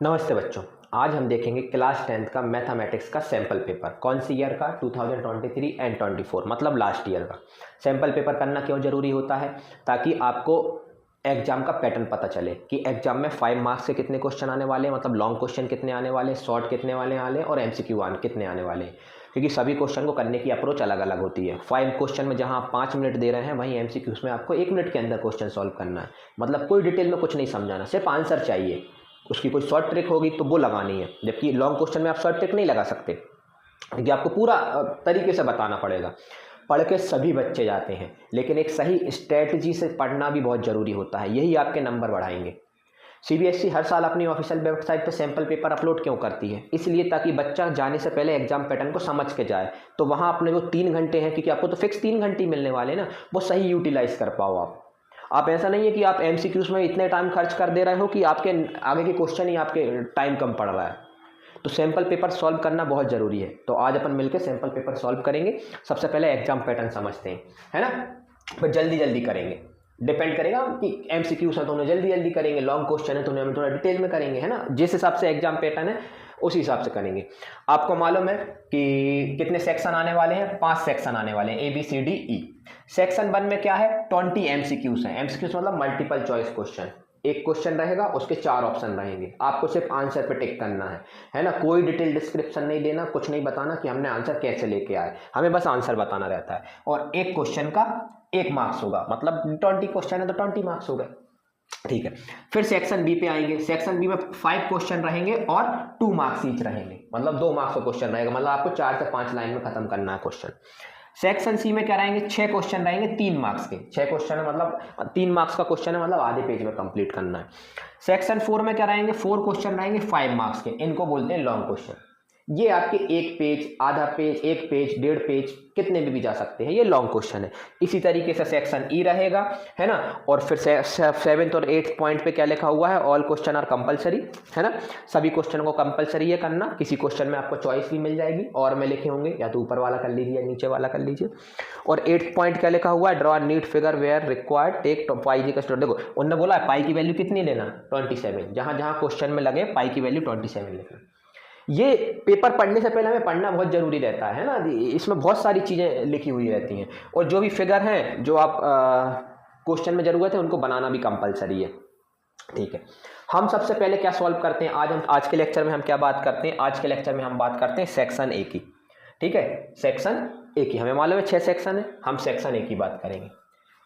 नमस्ते बच्चों, आज हम देखेंगे क्लास 10th का मैथमेटिक्स का सैम्पल पेपर। कौन सी ईयर का? 2023 एंड 24, मतलब लास्ट ईयर का। सैम्पल पेपर करना क्यों ज़रूरी होता है? ताकि आपको एग्जाम का पैटर्न पता चले कि एग्जाम में 5 मार्क्स से कितने क्वेश्चन आने वाले हैं, मतलब लॉन्ग क्वेश्चन कितने आने वाले, शॉर्ट कितने वाले आने और एमसीक्यू कितने आने वाले हैं। क्योंकि सभी क्वेश्चन को करने की अप्रोच अलग अलग होती है। 5 क्वेश्चन में जहां आप 5 मिनट दे रहे हैं, वहीं एमसीक्यूज में आपको 1 मिनट के अंदर क्वेश्चन सॉल्व करना है। मतलब कोई डिटेल में कुछ नहीं समझाना, सिर्फ आंसर चाहिए। उसकी कोई शॉर्ट ट्रिक होगी तो वो लगानी है, जबकि लॉन्ग क्वेश्चन में आप शॉर्ट ट्रिक नहीं लगा सकते, क्योंकि आपको पूरा तरीके से बताना पड़ेगा। पढ़ के सभी बच्चे जाते हैं, लेकिन एक सही स्ट्रेटजी से पढ़ना भी बहुत ज़रूरी होता है। यही आपके नंबर बढ़ाएंगे। सीबीएसई हर साल अपनी ऑफिशियल वेबसाइट पर सैम्पल पेपर अपलोड क्यों करती है? इसलिए ताकि बच्चा जाने से पहले एग्जाम पैटर्न को समझ के जाए, तो वहाँ अपने जो 3 घंटे हैं, क्योंकि आपको तो फिक्स 3 घंटे मिलने वाले ना, वो सही यूटिलाइज कर पाओ आप ऐसा नहीं है कि आप एमसीक्यूज में इतने टाइम खर्च कर दे रहे हो कि आपके आगे के क्वेश्चन ही आपके टाइम कम पड़ रहा है। तो सैम्पल पेपर सॉल्व करना बहुत ज़रूरी है। तो आज अपन मिलकर सैम्पल पेपर सॉल्व करेंगे। सबसे पहले एग्जाम पैटर्न समझते हैं, है ना। पर जल्दी जल्दी करेंगे, डिपेंड करेगा कि एमसीक्यूज है तो उन्हें जल्दी जल्दी करेंगे, लॉन्ग क्वेश्चन है तो उन्हें हम थोड़ा डिटेल में करेंगे, है ना। जिस हिसाब से एग्जाम पैटर्न है उसी हिसाब से करेंगे। आपको मालूम है कि कितने सेक्शन आने वाले हैं? 5 सेक्शन आने वाले हैं, ABCDE। सेक्शन 1 में क्या है? 20 एमसीक्यूज हैं। एमसीक्यूज मतलब मल्टीपल चॉइस क्वेश्चन। एक क्वेश्चन रहेगा, उसके 4 ऑप्शन रहेंगे, आपको सिर्फ आंसर पे टिक करना है ना। कोई डिटेल डिस्क्रिप्शन नहीं देना, कुछ नहीं बताना कि हमने आंसर कैसे लेके आए, हमें बस आंसर बताना रहता है। और एक क्वेश्चन का 1 मार्क्स होगा, मतलब 20 क्वेश्चन है तो 20 मार्क्स हो गए, ठीक है। फिर सेक्शन बी पे आएंगे। सेक्शन बी में 5 क्वेश्चन रहेंगे और 2 मार्क्स ईच रहेंगे, मतलब 2 मार्क्स का क्वेश्चन रहेगा, मतलब आपको 4 से 5 लाइन में खत्म करना है क्वेश्चन। सेक्शन सी में क्या रहेंगे? 6 क्वेश्चन रहेंगे 3 मार्क्स के। 6 क्वेश्चन है मतलब 3 मार्क्स का क्वेश्चन है, मतलब आधे पेज में कंप्लीट करना है। सेक्शन 4 में क्या रहेंगे? 4 क्वेश्चन रहेंगे 5 मार्क्स के। इनको बोलते हैं लॉन्ग क्वेश्चन। ये आपके 1 पेज, आधा पेज, 1 पेज, 1.5 पेज, कितने में भी जा सकते हैं, ये लॉन्ग क्वेश्चन है। इसी तरीके से सेक्शन ई रहेगा, है ना। और फिर 7th और 8th पॉइंट पे क्या लिखा हुआ है? ऑल क्वेश्चन आर कंपलसरी, है ना। सभी क्वेश्चन को कंपलसरी है करना। किसी क्वेश्चन में आपको चॉइस भी मिल जाएगी, और में लिखे होंगे, या तो ऊपर वाला कर लीजिए या नीचे वाला कर लीजिए। और 8th पॉइंट क्या लिखा हुआ है? Draw neat figure where required take pi का स्टूडेंट। देखो उन्होंने बोला है पाई की वैल्यू कितनी लेना? 27। जहां जहां क्वेश्चन में लगे पाई की वैल्यू 27 लिखना। ये पेपर पढ़ने से पहले हमें पढ़ना बहुत जरूरी रहता है ना। इसमें बहुत सारी चीज़ें लिखी हुई रहती हैं, और जो भी फिगर हैं जो आप क्वेश्चन में जरूरत है उनको बनाना भी कंपलसरी है, ठीक है। हम सबसे पहले क्या सॉल्व करते हैं आज के लेक्चर में हम क्या बात करते हैं? आज के लेक्चर में हम बात करते हैं सेक्शन ए की, ठीक है। सेक्शन ए की हमें मालूम है 6 सेक्शन है, हम सेक्शन ए की बात करेंगे।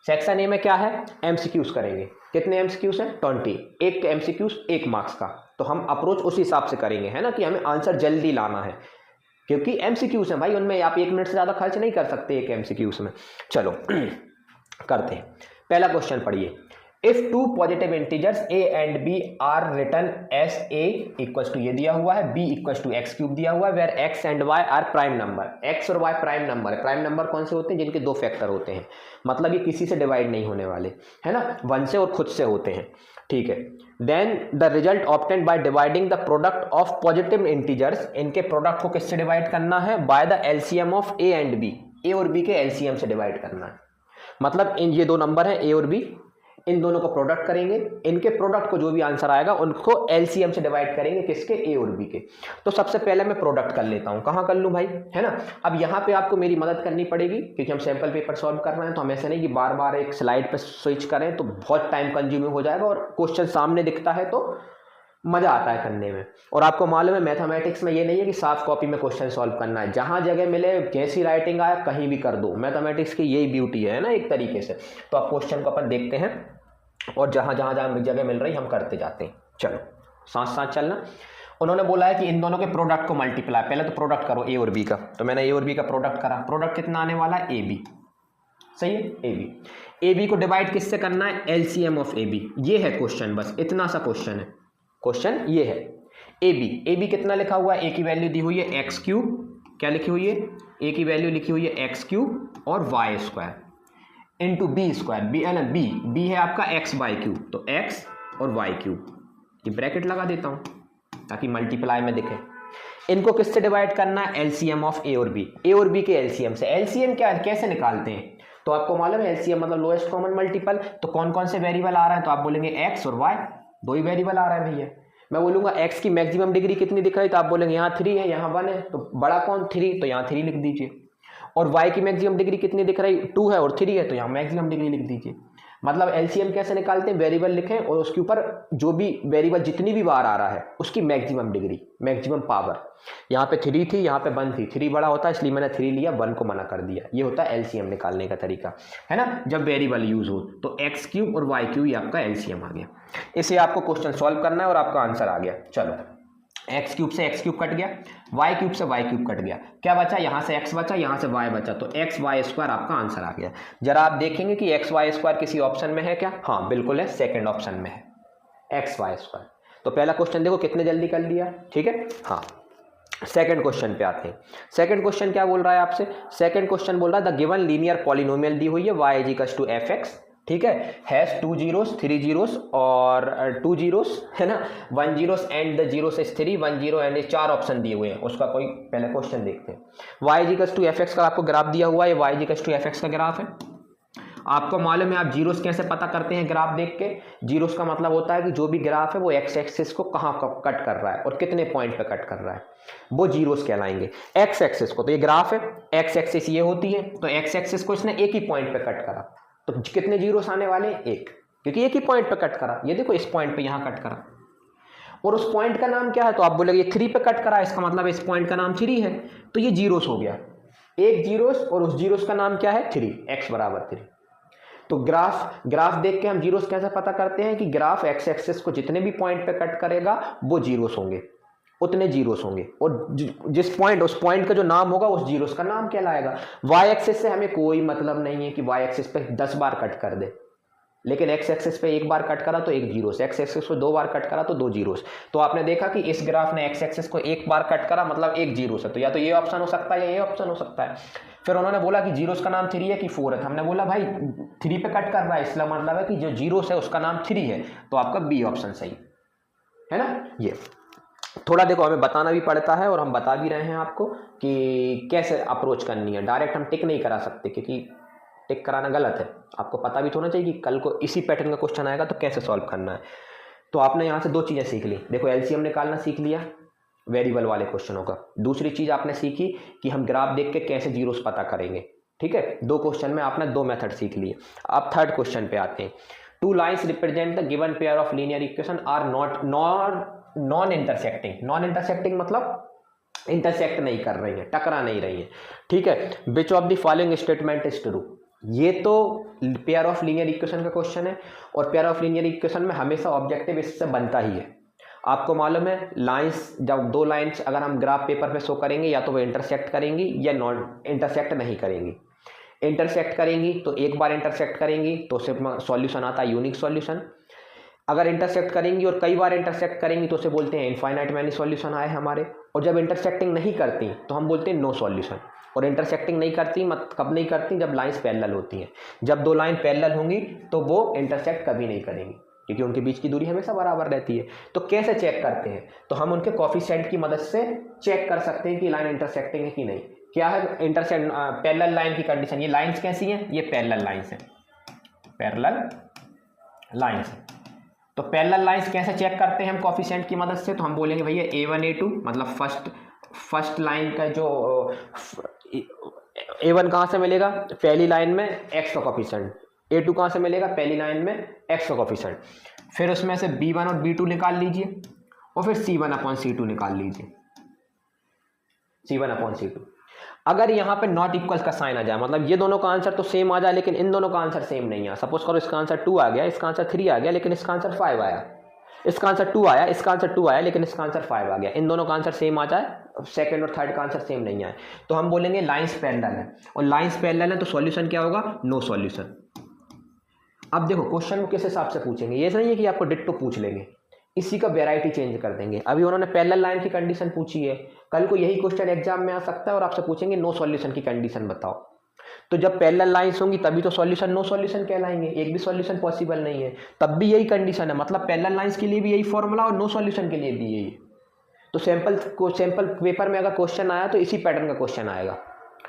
सेक्शन ए में क्या है? एमसीक्यूज करेंगे। कितने एमसीक्यूज हैं? 20। एक एमसीक्यूज 1 मार्क्स का, तो हम अप्रोच उसी हिसाब से करेंगे, है ना, कि हमें आंसर जल्दी लाना है, क्योंकि एमसीक्यूज हैं भाई, उनमें आप 1 मिनट से ज़्यादा खर्च नहीं कर सकते एक एमसीक्यूज में। चलो करते हैं। पहला क्वेश्चन पढ़िए। If 2 positive integers a and b are written as a equal to, ये दिया हुआ है, b equal to x cube दिया हुआ है, where x and y are prime number. x और y प्राइम नंबर है। प्राइम नंबर कौन से होते हैं? जिनके 2 फैक्टर होते हैं, मतलब ये किसी से डिवाइड नहीं होने वाले, है ना, 1 से और खुद से होते हैं, ठीक है। Then the result obtained by dividing the product of positive integers. इनके प्रोडक्ट को किससे डिवाइड करना है? By the LCM of a and b। a और b के एलसीएम से डिवाइड करना है, मतलब इन ये 2 नंबर हैं a और b, इन दोनों को प्रोडक्ट करेंगे, इनके प्रोडक्ट को जो भी आंसर आएगा उनको एलसीएम से डिवाइड करेंगे, किसके? ए और बी के। तो सबसे पहले मैं प्रोडक्ट कर लेता हूं। कहां कर लूं भाई, है ना। अब यहां पे आपको मेरी मदद करनी पड़ेगी, क्योंकि हम सैंपल पेपर सॉल्व कर रहे हैं, तो हम ऐसे नहीं कि बार बार एक स्लाइड पे स्विच करें, तो बहुत टाइम कंज्यूमिंग हो जाएगा, और क्वेश्चन सामने दिखता है तो मजा आता है करने में। और आपको मालूम है मैथमेटिक्स में ये नहीं है कि साफ कॉपी में क्वेश्चन सॉल्व करना है, जहां जगह मिले जैसी राइटिंग आया कहीं भी कर दो। मैथमेटिक्स की यही ब्यूटी है ना एक तरीके से। तो आप क्वेश्चन को अपन देखते हैं, और जहां जहां जगह मिल रही हम करते जाते हैं। चलो साथ साथ चलना। उन्होंने बोला है कि इन दोनों के प्रोडक्ट को मल्टीप्लाई, पहले तो प्रोडक्ट करो ए और बी का। तो मैंने ए और बी का प्रोडक्ट करा। प्रोडक्ट कितना आने वाला है? ए बी, सही है, ए बी। ए बी को डिवाइड किससे करना है? LCM of a b. ये है क्वेश्चन, बस इतना सा क्वेश्चन है। क्वेश्चन ये है ए बी। ए बी कितना लिखा हुआ है? ए की वैल्यू दी हुई है एक्स क्यूब, क्या लिखी हुई है? ए की वैल्यू लिखी हुई है एक्स क्यूब और y square into b square. B है आपका एक्स बाई क्यूब, तो एक्स और वाई क्यूब, ये ब्रैकेट लगा देता हूं ताकि मल्टीप्लाई में दिखे। इनको किससे डिवाइड करना है? एलसीएम ऑफ ए और बी। ए और बी के एलसीएम से। एलसीएम क्या है, कैसे निकालते हैं? तो आपको मालूम है एलसीएम मतलब लोएस्ट कॉमन मल्टीपल। तो कौन कौन से वेरिएबल आ रहा है? तो आप बोलेंगे एक्स और वाई, 2 ही वेरिएबल आ रहा है भैया। मैं बोलूँगा x की मैक्सिमम डिग्री कितनी दिख रही, तो आप बोलेंगे यहाँ 3 है, यहाँ 1 है, तो बड़ा कौन 3, तो यहाँ 3 लिख दीजिए। और y की मैक्सिमम डिग्री कितनी दिख रही, 2 है और 3 है, तो यहाँ मैक्सिमम डिग्री लिख दीजिए। मतलब एलसीएम कैसे निकालते हैं, वेरिएबल लिखें और उसके ऊपर जो भी वेरिएबल जितनी भी बार आ रहा है उसकी मैक्सिमम डिग्री, मैक्सिमम पावर। यहाँ पे 3 थी, यहाँ पे 1 थी, 3 बड़ा होता है इसलिए मैंने 3 लिया, 1 को मना कर दिया। ये होता है एलसीएम निकालने का तरीका, है ना, जब वेरिएबल यूज हो। तो एक्स क्यूब और वाई क्यूब ये आपका एलसीएम आ गया। इसे आपको क्वेश्चन सॉल्व करना है और आपका आंसर आ गया। चलो, एक्स क्यूब से एक्स क्यूब कट गया, वाई क्यूब से वाई क्यूब कट गया, क्या बचा, यहाँ से एक्स बचा, यहाँ से वाई बचा, तो एक्स वाई स्क्वायर आपका आंसर आ गया। जरा आप देखेंगे कि एक्स वाई स्क्वायर किसी ऑप्शन में है क्या, हाँ बिल्कुल है, सेकंड ऑप्शन में है एक्स वाई स्क्वायर। तो पहला क्वेश्चन देखो कितने जल्दी कर लिया, ठीक है। हाँ, सेकंड क्वेश्चन पे आते हैं। सेकंड क्वेश्चन क्या बोल रहा है आपसे, सेकंड क्वेश्चन बोल रहा है द गिवन लीनियर पॉलिनोमियल दी हुई है y is equal to f x, ठीक है, हैज 2 zeros 3 zeros और 2 zeros, है ना, 1 zeros and the zero is 3, 1 0 and 4 option दिए हुए हैं। उसका कोई पहले क्वेश्चन देखते हैं। y is equal to f x का आपको ग्राफ दिया हुआ है, y is equal to f x का ग्राफ है। आपको मालूम है आप जीरोस कैसे पता करते हैं ग्राफ देख के, जीरोस का मतलब होता है कि जो भी ग्राफ है वो एक्स एक्सिस को कहाँ कट कर रहा है और कितने पॉइंट पे कट कर रहा है, वो जीरोस कहलाएंगे। एक्स एक्सिस को, तो ये ग्राफ है, एक्स एक्सिस ये होती है, तो एक्स एक्सिस को इसने एक ही पॉइंट पे कट करा, तो कितने जीरोस आने वाले, एक, क्योंकि एक ही पॉइंट पे कट करा। ये देखो इस पॉइंट पे यहाँ कट करा और उस पॉइंट का नाम क्या है, तो आप बोलेंगे ये 3 पे कट करा, इसका मतलब इस पॉइंट का नाम 3 है, तो ये जीरोस हो गया, एक जीरोस, और उस जीरोस का नाम क्या है 3, एक्स बराबर 3। तो ग्राफ देख के हम जीरोस कैसे पता करते हैं कि ग्राफ एक्स एक्सिस को जितने भी पॉइंट पे कट करेगा वो जीरोस होंगे, उतने जीरोस होंगे, और जिस पॉइंट, उस पॉइंट का जो नाम होगा उस जीरोस का नाम कहलाएगा। वाई एक्सिस से हमें कोई मतलब नहीं है कि वाई एक्सिस पे 10 बार कट कर दे, लेकिन एक्स एक्सिस पे एक बार कट करा तो एक जीरोस, एक्स एक्सिस पे 2 बार कट करा तो 2 जीरोस। तो आपने देखा कि इस ग्राफ ने एक्स एक्सिस को एक बार कट करा, मतलब एक जीरोस है, तो या तो ये ऑप्शन हो सकता है या ये ऑप्शन हो सकता है। फिर उन्होंने बोला कि जीरोस का नाम 3 है कि 4 है, हमने बोला भाई 3 पे कट कर रहा है, इसका मतलब है कि जो जीरोस है उसका नाम 3 है, तो आपका बी ऑप्शन सही है ना। ये थोड़ा देखो हमें बताना भी पड़ता है और हम बता भी रहे हैं आपको कि कैसे अप्रोच करनी है। डायरेक्ट हम टिक नहीं करा सकते क्योंकि टिक कराना गलत है, आपको पता भी तो होना चाहिए कि कल को इसी पैटर्न का क्वेश्चन आएगा तो कैसे सॉल्व करना है। तो आपने यहाँ से 2 चीज़ें सीख ली, देखो एलसीएम निकालना सीख लिया वेरिएबल वाले क्वेश्चनों का, दूसरी चीज़ आपने सीखी कि हम ग्राफ देख के कैसे जीरोस पता करेंगे, ठीक है। 2 क्वेश्चन में आपने 2 मेथड सीख लिए। अब थर्ड क्वेश्चन पे आते हैं। 2 lines represent the given pair of linear equation are non intersecting. Non intersecting मतलब इंटरसेक्ट नहीं कर रही है, टकरा नहीं रही है, ठीक है। Which of the following statement is true. ये तो पेयर ऑफ लीनियर इक्वेशन का क्वेश्चन है और पेयर ऑफ लीनियर इक्वेशन में हमेशा ऑब्जेक्टिव इससे बनता ही है। आपको मालूम है लाइंस, जब 2 लाइंस अगर हम ग्राफ पेपर पे शो करेंगे या तो वो इंटरसेक्ट करेंगी या नॉन इंटरसेक्ट नहीं करेंगी। इंटरसेक्ट करेंगी तो एक बार इंटरसेक्ट करेंगी तो सिर्फ सॉल्यूशन आता है यूनिक सॉल्यूशन। अगर इंटरसेक्ट करेंगी और कई बार इंटरसेक्ट करेंगी तो उसे बोलते हैं इनफाइनाइट मैनी सॉल्यूशन आए हमारे। और जब इंटरसेक्टिंग नहीं करती तो हम बोलते हैं नो सॉल्यूशन। और इंटरसेक्टिंग नहीं करती कब नहीं करती, जब लाइंस पैरेलल होती हैं। जब 2 लाइन पैरेलल होंगी तो वो इंटरसेक्ट कभी नहीं करेंगी क्योंकि उनके बीच की दूरी हमेशा बराबर रहती है। तो कैसे चेक करते हैं, तो हम उनके कोफिशिएंट की मदद से चेक कर सकते हैं कि लाइन इंटरसेक्टिंग है कि नहीं। क्या है इंटरसेक्ट पैरेलल लाइन की कंडीशन, ये लाइंस कैसी हैं, ये पैरेलल लाइंस हैं, पैरेलल लाइंस। तो पैरेलल लाइंस कैसे चेक करते हैं हम कोफिशिएंट की मदद से, तो हम बोलेंगे भैया A1 A2 मतलब फर्स्ट लाइन का जो A1 कहाँ से मिलेगा, पहली लाइन में x का कोफिशिएंट, A2 कहाँ से मिलेगा, पहली लाइन में x का कोफिशिएंट। फिर उसमें से B1 और B2 निकाल लीजिए और फिर C1/C2 निकाल लीजिए, C1/C2। अगर यहाँ पे नॉट इक्वल्स का साइन आ जाए, मतलब ये दोनों का आंसर तो सेम आ जाए लेकिन इन दोनों का आंसर सेम नहीं आया। सपोज करो इसका आंसर 2 आ गया, इसका आंसर 3 आ गया लेकिन इसका आंसर 5 आया, इसका आंसर 2 आया, इसका आंसर 2 आया लेकिन इसका आंसर 5 आ गया। इन दोनों का आंसर सेम आ जाए, सेकंड और थर्ड का आंसर सेम नहीं आए, तो हम बोलेंगे लाइंस पैरेलल है। और लाइंस पैरेलल है तो सॉल्यूशन क्या होगा, नो सॉल्यूशन। अब देखो क्वेश्चन को किस हिसाब से पूछेंगे, ये नहीं है कि आपको डिट्टो पूछ लेंगे, इसी का वेराइटी चेंज कर देंगे। अभी उन्होंने पैरेलल लाइन की कंडीशन पूछी है, कल को यही क्वेश्चन एग्जाम में आ सकता है और आपसे पूछेंगे नो सॉल्यूशन की कंडीशन बताओ। तो जब पैरेलल लाइंस होंगी तभी तो सॉल्यूशन नो सॉल्यूशन कहलाएंगे, एक भी सॉल्यूशन पॉसिबल नहीं है, तब भी यही कंडीशन है। मतलब पैरेलल लाइंस के लिए भी यही फॉर्मूला और नो सॉल्यूशन के लिए भी यही है। तो सैंपल पेपर में अगर क्वेश्चन आया तो इसी पैटर्न का क्वेश्चन आएगा,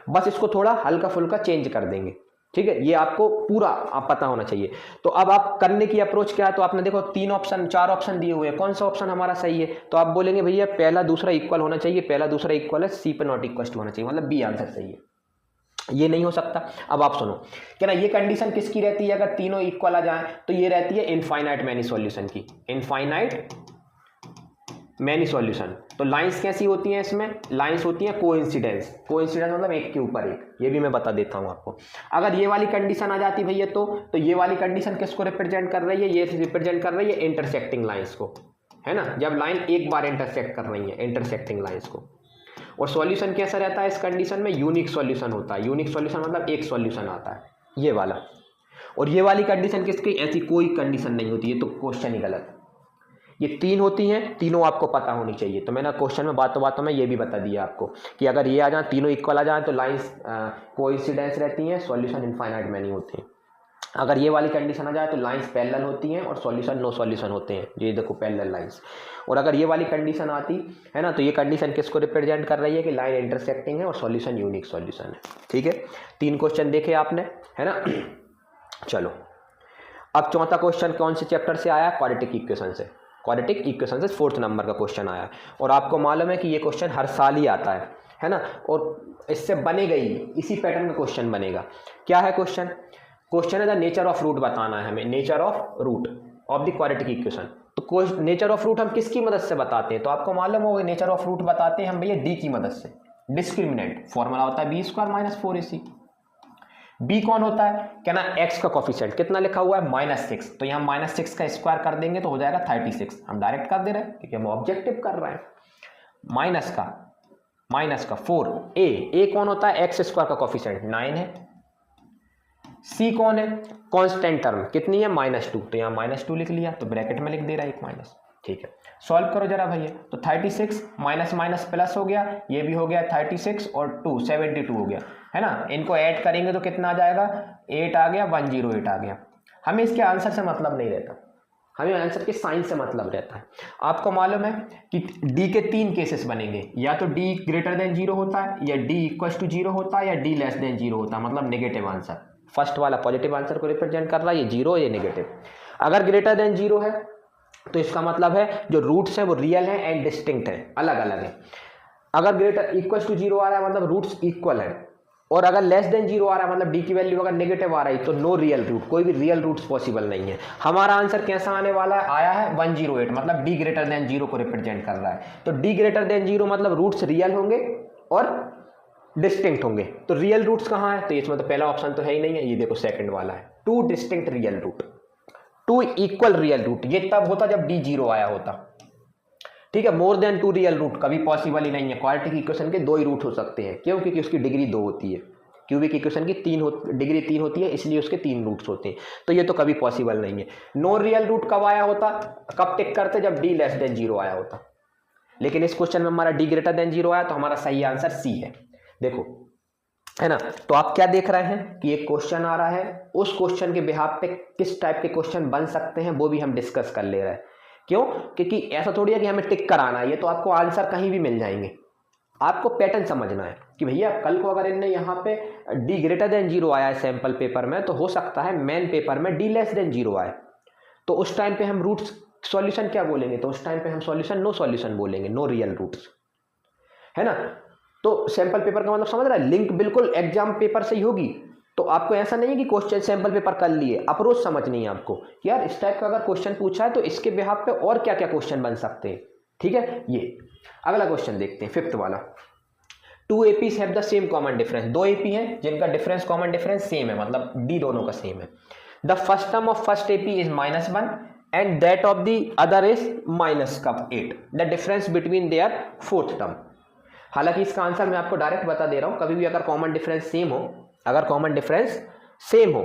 बस इसको थोड़ा हल्का फुल्का चेंज कर देंगे, ठीक है, ये आपको पूरा आप पता होना चाहिए। तो अब आप करने की अप्रोच क्या है, तो आपने देखो 3 ऑप्शन 4 ऑप्शन दिए हुए हैं, कौन सा ऑप्शन हमारा सही है, तो आप बोलेंगे भैया पहला दूसरा इक्वल होना चाहिए, पहला दूसरा इक्वल है, सी पे नॉट इक्वल होना चाहिए, मतलब बी आंसर सही है। ये नहीं हो सकता। अब आप सुनो क्या ना, ये कंडीशन किसकी रहती है, अगर तीनों इक्वल आ जाए तो ये रहती है इनफाइनाइट मैनी सॉल्यूशन की, इनफाइनाइट मैनी सॉल्यूशन। तो लाइंस कैसी होती हैं, इसमें लाइंस होती हैं कोइंसिडेंस, कोइंसिडेंस मतलब एक के ऊपर एक, ये भी मैं बता देता हूं आपको। अगर ये वाली कंडीशन आ जाती भैया तो ये वाली कंडीशन किसको रिप्रेजेंट कर रही है, ये रिप्रेजेंट कर रही है इंटरसेक्टिंग लाइंस को, है ना, जब लाइन एक बार इंटरसेक्ट कर रही है, इंटरसेक्टिंग लाइंस को। और सॉल्यूशन कैसा रहता है इस कंडीशन में, यूनिक सॉल्यूशन होता है, यूनिक सॉल्यूशन मतलब एक सॉल्यूशन आता है, ये वाला। और ये वाली कंडीशन किसकी, ऐसी कोई कंडीशन नहीं होती है, तो क्वेश्चन ही गलत। ये 3 होती हैं, तीनों आपको पता होनी चाहिए। तो मैंने क्वेश्चन में बातों बातों में ये भी बता दिया आपको कि अगर ये आ जाए, तीनों इक्वल आ जाए तो लाइंस कोइंसिडेंस रहती हैं, सॉल्यूशन इनफाइनाइट मैनी होते हैं। अगर ये वाली कंडीशन आ जाए तो लाइंस पैरेलल होती हैं और सॉल्यूशन नो सॉल्यूशन होते हैं, ये देखो पैरेलल लाइंस। और अगर ये वाली कंडीशन आती है ना, तो ये कंडीशन किसको रिप्रेजेंट कर रही है कि लाइन इंटरसेक्टिंग है और सॉल्यूशन यूनिक सॉल्यूशन है। ठीक है, 3 क्वेश्चन देखे आपने, है ना। चलो अब चौथा क्वेश्चन कौन से चैप्टर से आया, क्वाड्रेटिक इक्वेशन से, क्वाड्रेटिक इक्वेशन से 4th नंबर का क्वेश्चन आया। और आपको मालूम है कि ये क्वेश्चन हर साल ही आता है ना, और इससे बनेगा ही, इसी पैटर्न का क्वेश्चन बनेगा। क्या है क्वेश्चन, क्वेश्चन है द नेचर ऑफ रूट बताना है हमें, nature of root of the quadratic equation. तो नेचर ऑफ रूट हम किसकी मदद से बताते हैं, तो आपको मालूम होगा नेचर ऑफ रूट बताते हैं हम भैया डी की मदद से, डिस्क्रिमिनेंट फॉर्मूला होता है b² - 4ac। b कौन होता है, क्या ना, x का कोफिशिएंट, कितना लिखा हुआ है -6, तो यहाँ -6 का स्क्वायर कर देंगे तो हो जाएगा 36, हम डायरेक्ट कर दे रहे हैं क्योंकि हम ऑब्जेक्टिव कर रहे हैं। माइनस का 4, a कौन होता है, x² का कोफिशिएंट 9 है। c कौन है, कांस्टेंट टर्म कितनी है, -2, तो यहाँ -2 लिख लिया, तो ब्रैकेट में लिख दे रहा है एक माइनस। ठीक है, सॉल्व करो जरा भैया, तो 36 माइनस माइनस प्लस हो गया, ये भी हो गया 36 और 2 72 हो गया, है ना। इनको ऐड करेंगे तो कितना आ जाएगा, 8 आ गया, 108 आ गया। हमें इसके आंसर से मतलब नहीं रहता, हमें आंसर के साइन से मतलब रहता है। आपको मालूम है कि डी के 3 केसेस बनेंगे, या तो डी ग्रेटर देन 0 होता है, या डी इक्वल टू 0 होता है, या डी लेस देन 0 होता है, मतलब नेगेटिव आंसर। फर्स्ट वाला पॉजिटिव आंसर को रिप्रेजेंट कर रहा है, ये 0, ये नेगेटिव। अगर ग्रेटर देन 0 है तो इसका मतलब है जो रूट्स हैं वो रियल हैं एंड डिस्टिंक्ट हैं, अलग अलग हैं। अगर ग्रेटर इक्वल टू 0 आ रहा है मतलब रूट्स इक्वल हैं, और अगर लेस देन 0 आ रहा है मतलब डी की वैल्यू अगर नेगेटिव आ रही है तो नो रियल रूट, कोई भी रियल रूट्स पॉसिबल नहीं है। हमारा आंसर कैसा आने वाला है, आया है 108, मतलब डी ग्रेटर देन 0 को रिप्रेजेंट कर रहा है। तो डी ग्रेटर देन 0 मतलब रूट्स रियल होंगे और डिस्टिंक्ट होंगे। तो रियल रूट्स कहाँ है, तो इसमें तो पहला ऑप्शन तो है ही नहीं है, ये देखो सेकंड वाला है, 2 distinct real root, 2 equal real root. ये तब होता जब डी 0 आया होता, ठीक है। मोर देन 2 रियल रूट कभी पॉसिबल ही नहीं है। क्वाड्रेटिक इक्वेशन के 2 ही रूट हो सकते हैं, क्यों, क्योंकि उसकी डिग्री 2 होती है। क्यूबिक इक्वेशन की डिग्री 3 होती है, इसलिए उसके 3 रूट्स होते हैं, तो ये तो कभी पॉसिबल नहीं है। नो रियल रूट कब आया होता, कब टिक करते, जब डी लेस देन 0 आया होता। लेकिन इस क्वेश्चन में हमारा डी ग्रेटर देन 0 आया, तो हमारा सही आंसर सी है, देखो, है ना। तो आप क्या देख रहे हैं कि एक क्वेश्चन आ रहा है, उस क्वेश्चन के बिहाफ पे किस टाइप के क्वेश्चन बन सकते हैं वो भी हम डिस्कस कर ले रहे हैं। क्यों, क्योंकि ऐसा थोड़ी है कि हमें टिक कराना है, ये तो आपको आंसर कहीं भी मिल जाएंगे। आपको पैटर्न समझना है कि भैया कल को अगर इनने यहाँ पे डी ग्रेटर देन 0 आया है सैंपल पेपर में, तो हो सकता है मेन पेपर में डी लेस देन 0 आए, तो उस टाइम पे हम रूट्स सॉल्यूशन क्या बोलेंगे, तो उस टाइम पे हम सॉल्यूशन नो सॉल्यूशन बोलेंगे, नो रियल रूट्स, है ना। तो सैंपल पेपर का मतलब समझ रहा है, लिंक बिल्कुल एग्जाम पेपर से ही होगी। तो आपको ऐसा नहीं है कि क्वेश्चन सैंपल पेपर कर लिए, अप्रोच समझनी है आपको, यार इस टाइप का अगर क्वेश्चन पूछा है तो इसके बिहाफ पे और क्या क्या क्वेश्चन बन सकते हैं। ठीक है, ये अगला क्वेश्चन देखते हैं, 5th वाला। 2 APs have the same common difference, 2 AP हैं जिनका डिफरेंस कॉमन डिफरेंस सेम है, मतलब डी दोनों का सेम है। The first term of first AP is -1 and that of the other is -8, the difference between their 4th term. हालांकि इसका answer मैं आपको डायरेक्ट बता दे रहा हूं, कभी भी अगर कॉमन डिफरेंस सेम हो, अगर कॉमन डिफरेंस सेम हो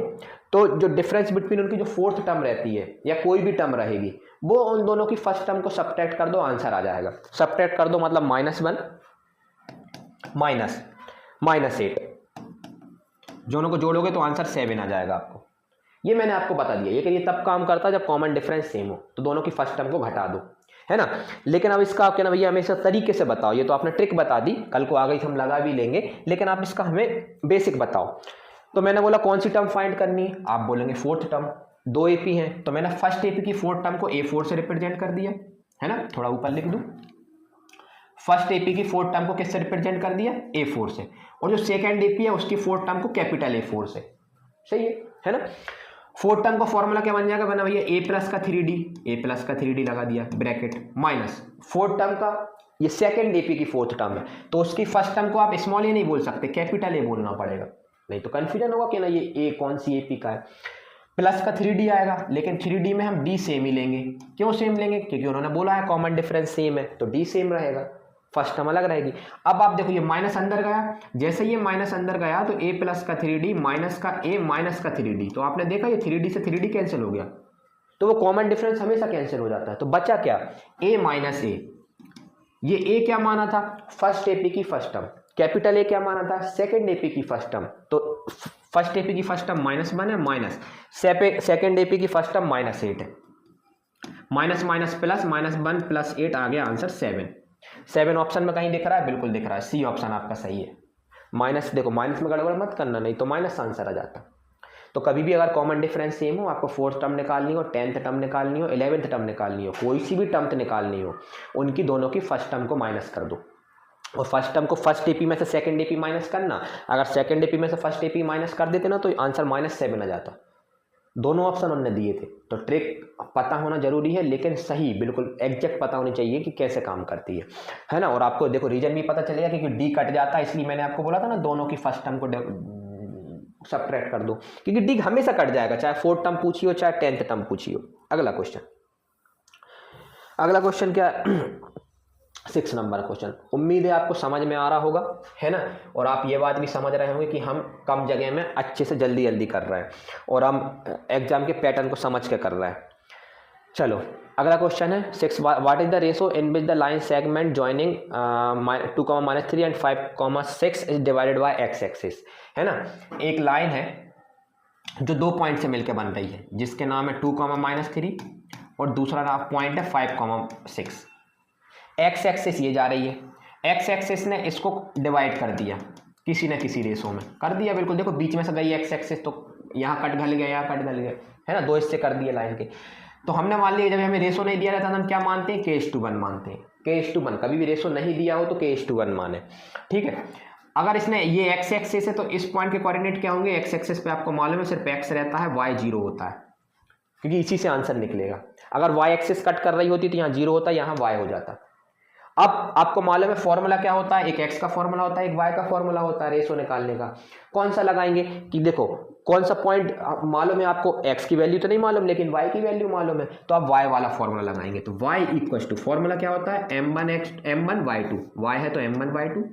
तो जो डिफरेंस बिटवीन उनकी जो 4th टर्म रहती है या कोई भी टर्म रहेगी, वो उन दोनों की फर्स्ट टर्म को सब्ट्रैक्ट कर दो, आंसर आ जाएगा। सब्ट्रैक्ट कर दो मतलब -1 -8, दोनों को जोड़ोगे तो आंसर 7 आ जाएगा आपको। ये मैंने आपको बता दिया, ये तब काम करता है जब कॉमन डिफरेंस सेम हो, तो दोनों की फर्स्ट टर्म को घटा दो, है ना। लेकिन अब इसका आप कहना भैया हमें इस तरीके से बताओ, ये तो आपने ट्रिक बता दी, कल को आ गई हम लगा भी लेंगे, लेकिन आप इसका हमें बेसिक बताओ। तो मैंने बोला कौन सी टर्म फाइंड करनी है, आप बोलेंगे फोर्थ टर्म। 2 AP हैं तो मैंने फर्स्ट AP की फोर्थ टर्म को A4 से रिप्रेजेंट कर दिया है ना, थोड़ा ऊपर लिख दूं, फर्स्ट AP की फोर्थ टर्म को किससे रिप्रेजेंट कर दिया, A4 से, और जो सेकंड AP है उसकी फोर्थ टर्म को कैपिटल A4 से। सही है ना। फोर्थ टर्म का फॉर्मूला क्या बन जाएगा, बना भैया A प्लस का 3D, A प्लस का 3D लगा दिया ब्रैकेट, माइनस फोर्थ टर्म का, ये सेकंड AP की फोर्थ टर्म है तो उसकी फर्स्ट टर्म को आप स्मॉल ए नहीं बोल सकते, कैपिटल A बोलना पड़ेगा, नहीं तो कंफ्यूजन होगा कि ना ये A कौन सी AP का है। प्लस का 3D आएगा, लेकिन 3D में हम D सेम ही लेंगे। क्यों सेम लेंगे, क्योंकि उन्होंने बोला है कॉमन डिफरेंस सेम है, तो D सेम रहेगा, फर्स्ट टर्म अलग रहेगी। अब आप देखो ये माइनस अंदर गया, जैसे ये माइनस अंदर गया तो A प्लस का 3D माइनस का A माइनस का 3D, तो आपने देखा ये 3D से 3D कैंसिल हो गया, तो वो कॉमन डिफरेंस हमेशा कैंसिल हो जाता है। तो बचा क्या, A माइनस A, ये A क्या माना था, फर्स्ट AP की फर्स्ट टर्म, कैपिटल A क्या माना था, सेकंड AP की फर्स्ट टर्म, तो फर्स्ट AP की फर्स्ट टर्म -1 है, माइनस सेकंड AP की फर्स्ट टर्म -8 है, माइनस माइनस प्लस, -1 + 8 आ गया आंसर 7। 7 ऑप्शन में कहीं दिख रहा है, बिल्कुल दिख रहा है, सी ऑप्शन आपका सही है। माइनस देखो, माइनस में गड़बड़ मत करना, नहीं तो माइनस आंसर आ जाता। तो कभी भी अगर कॉमन डिफरेंस सेम हो, आपको फोर्थ टर्म निकालनी हो, 10th टर्म निकालनी हो, 11th टर्म निकालनी हो, कोई सी भी टर्म निकालनी हो, उनकी दोनों की फर्स्ट टर्म को माइनस कर दो, और फर्स्ट टर्म को फर्स्ट AP में से सेकंड AP माइनस करना, अगर सेकंड AP में से फर्स्ट AP माइनस कर देते ना तो आंसर -7 आ जाता। दोनों ऑप्शन उन्होंने दिए थे, तो ट्रिक पता होना जरूरी है, लेकिन सही बिल्कुल एग्जैक्ट पता होनी चाहिए कि कैसे काम करती है ना। और आपको देखो रीजन भी पता चलेगा क्योंकि D कट जाता है, इसलिए मैंने आपको बोला था ना दोनों की फर्स्ट टर्म को सबट्रैक्ट कर दो, क्योंकि D हमेशा कट जाएगा, चाहे फोर्थ टर्म पूछी हो चाहे 10th टर्म पूछी हो। अगला क्वेश्चन क्या 6 नंबर क्वेश्चन, उम्मीद है आपको समझ में आ रहा होगा, है ना, और आप ये बात भी समझ रहे होंगे कि हम कम जगह में अच्छे से जल्दी कर रहे हैं और हम एग्जाम के पैटर्न को समझ के कर रहे हैं। चलो अगला क्वेश्चन है 6, what is the ratio in which the line segment joining 2,-3 and 5,6 is divided by x axis, है ना। एक लाइन है जो 2 पॉइंट से मिलकर बन रही है, जिसके नाम है 2,-3 और दूसरा पॉइंट है 5,6। एक्स एक्सिस ये जा रही है, एक्स एक्सिस ने इसको डिवाइड कर दिया किसी न किसी रेशो में, कर दिया बिल्कुल, देखो बीच में से गई एक्स एक्सिस, तो यहाँ कट घल गया, यहाँ कट घल गया, है ना, 2 हिस्से कर दिए लाइन के। तो हमने मान लिया जब हमें रेशो नहीं दिया रहता तो हम क्या मानते हैं, K/1 मानते हैं, K/1, कभी भी रेशो नहीं दिया हो तो K/1 माने, ठीक है। अगर इसने ये एक्स एक्सिस है तो इस पॉइंट के कोऑर्डिनेट क्या होंगे, एक्स एक्सिस पे आपको मालूम है सिर्फ एक्स रहता है, वाई 0 होता है, क्योंकि इसी से आंसर निकलेगा। अगर वाई एक्सिस कट कर रही होती तो यहाँ 0 होता, यहाँ वाई हो जाता। अब आपको मालूम है फॉर्मूला क्या होता है, एक एक्स का फॉर्मूला होता है, एक वाई का फॉर्मूला होता है रेशो निकालने का। कौन सा लगाएंगे कि देखो कौन सा पॉइंट मालूम है आपको, एक्स की वैल्यू तो नहीं मालूम लेकिन वाई की वैल्यू मालूम है, तो आप वाई वाला फॉर्मूला लगाएंगे। तो वाई इक्वल टू फॉर्मूला क्या होता है, m1y2, वाई है तो m1y2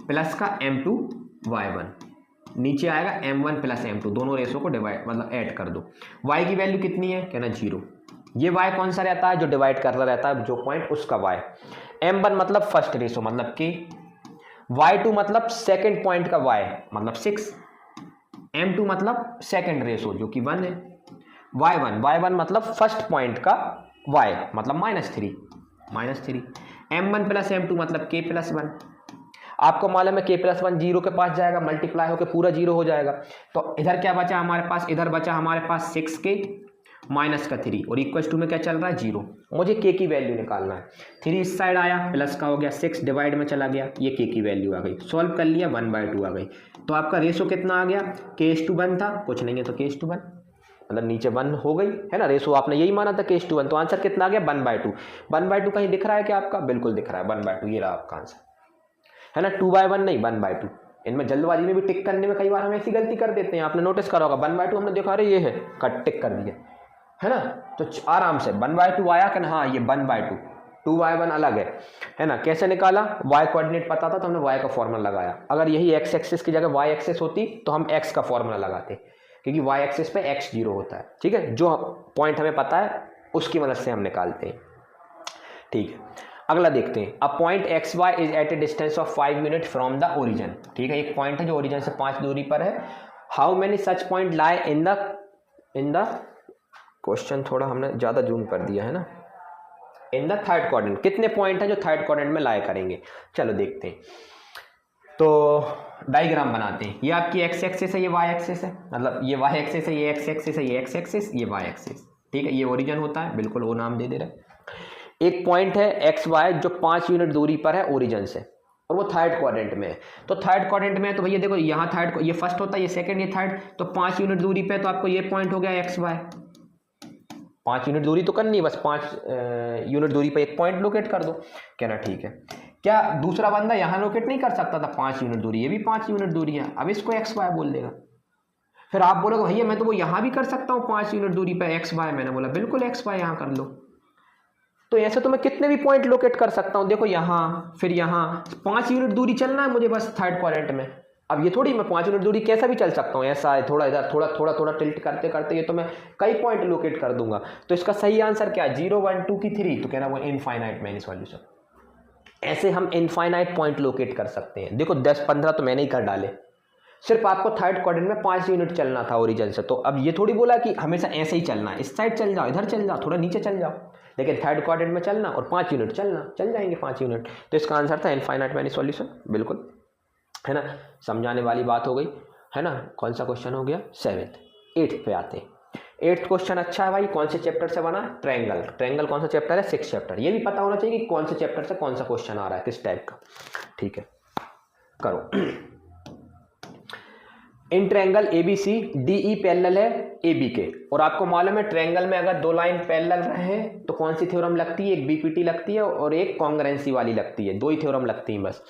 प्लस का m2y1, नीचे आएगा m1 + m2, दोनों रेशो को डिवाइड मतलब ऐड कर दो। वाई की वैल्यू कितनी है, कहना 0। ये y कौन सा रहता है, जो डिवाइड कर रहा रहता है जो पॉइंट, उसका y। m1 मतलब फर्स्ट रेशो मतलब k, y2 मतलब सेकंड पॉइंट का y मतलब 6, m2 मतलब सेकंड रेशो जो कि 1 है, y1 मतलब फर्स्ट पॉइंट का y मतलब -3, m1 + m2 मतलब k+1। आपको मालूम है k+1 0 के पास जाएगा, मल्टीप्लाई होकर पूरा 0 हो जाएगा। तो इधर क्या बचा हमारे पास, इधर बचा हमारे पास 6k माइनस का 3 और इक्वल टू में क्या चल रहा है 0। मुझे k की वैल्यू निकालना है, 3 इस साइड आया, प्लस का हो गया, 6 डिवाइड में चला गया, ये k की वैल्यू आ गई, सॉल्व कर लिया 1/2 आ गई। तो आपका रेशो कितना आ गया, K/1 था, कुछ नहीं है तो K/1 मतलब नीचे 1 हो गई, है ना, रेशो आपने यही माना था K/1, तो आंसर कितना आ गया 1/2। 1/2 कहीं दिख रहा है क्या आपका, बिल्कुल दिख रहा है 1/2, ये रहा आपका आंसर, है ना, 2/1 नहीं 1/2। इनमें जल्दबाजी में भी टिक करने में कई बार हम ऐसी गलती कर देते हैं, आपने नोटिस करा होगा, 1/2 हमने देखा अरे ये है, कट टिक कर दिया, है ना। तो आराम से 1/2 आया कि हाँ ये 1/2, 2/1 अलग है ना। कैसे निकाला, y कोऑर्डिनेट पता था तो हमने y का फॉर्मूला लगाया। अगर यही x एक्सिस की जगह y एक्सिस होती तो हम x का फॉर्मूला लगाते, क्योंकि y एक्सिस पे x 0 होता है, ठीक है, जो पॉइंट हमें पता है उसकी मदद से हम निकालते हैं, ठीक है। अगला देखते हैं, a point xy is at a distance of 5 minute from the origin, ठीक है, एक पॉइंट है जो ओरिजिन से 5 दूरी पर है। How many such point lie in the question थोड़ा हमने ज़्यादा जूम कर दिया है ना, इन द थर्ड क्वाड्रेंट, कितने पॉइंट है जो थर्ड क्वाड्रेंट में लाई करेंगे। चलो देखते हैं, तो डायग्राम बनाते हैं। ये आपकी एक्स एक्सिस है, ये वाई एक्सिस है, मतलब ये वाई एक्सिस है, ये एक्स एक्सिस है, ये एक्स एक्सिस, ये वाई एक्सिस, ठीक है। ये ओरिजिन होता है, बिल्कुल वो नाम दे दे रहे। एक पॉइंट है एक्स वाई जो 5 यूनिट दूरी पर है ओरिजिन से, और वो थर्ड क्वाड्रेंट में है। तो थर्ड क्वाड्रेंट में है तो भैया देखो यहाँ थर्ड, ये फर्स्ट होता है, ये सेकंड, ये थर्ड, तो 5 यूनिट दूरी पे, तो आपको ये पॉइंट हो गया एक्स वाई। 5 यूनिट दूरी तो करनी है, बस 5 यूनिट दूरी पे एक पॉइंट लोकेट कर दो। कहना ठीक है। क्या दूसरा बंदा यहाँ लोकेट नहीं कर सकता था 5 यूनिट दूरी? ये भी 5 यूनिट दूरी है, अब इसको एक्स वाई बोल देगा। फिर आप बोलोगे भैया मैं तो वो यहाँ भी कर सकता हूँ 5 यूनिट दूरी पे एक्स वाई, मैंने बोला बिल्कुल एक्स वाई यहाँ कर लो। तो ऐसे तो मैं कितने भी पॉइंट लोकेट कर सकता हूँ, देखो यहाँ, फिर यहाँ, 5 यूनिट दूरी चलना है मुझे बस थर्ड क्वाड्रेंट में। अब ये थोड़ी मैं 5 यूनिट दूरी कैसा भी चल सकता हूँ, ऐसा है थोड़ा इधर, थोड़ा थोड़ा थोड़ा टिल्ट करते करते ये तो मैं कई पॉइंट लोकेट कर दूंगा। तो इसका सही आंसर क्या है? 0 1 2 की 3, तो कहना वो इनफाइनाइट मैनी सॉल्यूशन। ऐसे हम इनफाइनाइट पॉइंट लोकेट कर सकते हैं। देखो 10 15 तो मैंने ही कर डाले, सिर्फ आपको थर्ड क्वाड्रेंट में 5 यूनिट चलना था ओरिजिन से। तो अब ये थोड़ी बोला कि हमेशा ऐसे ही चलना है, इस साइड चल जाओ, इधर चल जाओ, थोड़ा नीचे चल जाओ, लेकिन थर्ड क्वाड्रेंट में चलना और 5 यूनिट चलना, चल जाएंगे 5 यूनिट। तो इसका आंसर था इनफाइनाइट मैनी सॉल्यूशन, बिल्कुल, है ना। समझाने वाली बात हो गई, है ना। कौन सा क्वेश्चन हो गया? 7th। 8th पे आते हैं। 8th क्वेश्चन अच्छा है भाई, कौन से चैप्टर से बना है? ट्रायंगल। ट्रायंगल कौन सा चैप्टर है? 6th chapter. ये भी पता होना चाहिए कि कौन से चैप्टर से कौन सा क्वेश्चन आ रहा है, किस टाइप का, ठीक है। करो। In triangle ABC DE parallel है AB के, और आपको मालूम है ट्रायंगल में अगर दो लाइन पैरेलल रहे तो कौन सी थ्योरम लगती है? एक BPT लगती है और एक कॉन्ग्रुएंसी वाली लगती है, दो ही थ्योरम लगती हैं बस,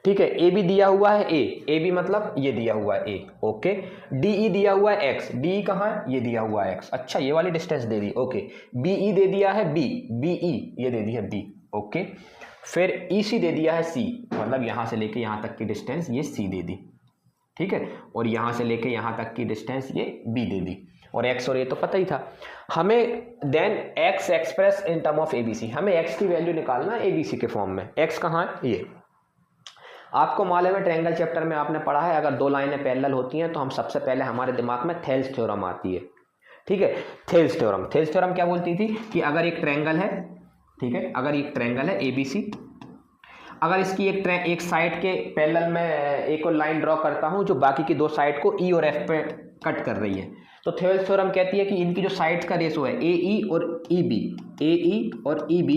ठीक है। AB दिया हुआ है A, AB मतलब ये दिया हुआ है A, ओके। DE दिया हुआ है X, DE कहाँ है? ये दिया हुआ है X, अच्छा ये वाली distance they the, okay. BE दे दिया है B, BE ये दे दी है B, ओके। फिर EC दे दिया है C, मतलब यहाँ से लेके यहाँ तक की डिस्टेंस ये C दे दी, ठीक है। और यहाँ से लेके यहाँ तक की डिस्टेंस ये B दे दी, और x और a तो पता ही था हमें। Then x express in term of ABC, हमें x की वैल्यू निकालना है ABC के फॉर्म में। x कहाँ है? ये आपको मालूम है ट्रायंगल चैप्टर में आपने पढ़ा है, अगर दो लाइनें पैरेलल होती हैं तो हम सबसे पहले हमारे दिमाग में थेल्स थ्योरम आती है, ठीक है। थेल्स थ्योरम, थेल्स थ्योरम क्या बोलती थी कि अगर एक ट्रायंगल है, ठीक है, अगर एक ट्रायंगल है ABC, अगर इसकी एक साइड के पैरेलल में एक और लाइन ड्रॉ करता हूं जो बाकी की दो साइड को E और F पे कट कर रही है, तो थेल्स थ्योरम कहती है कि इनकी जो साइड्स का रेशो है AE और EB, AE और EB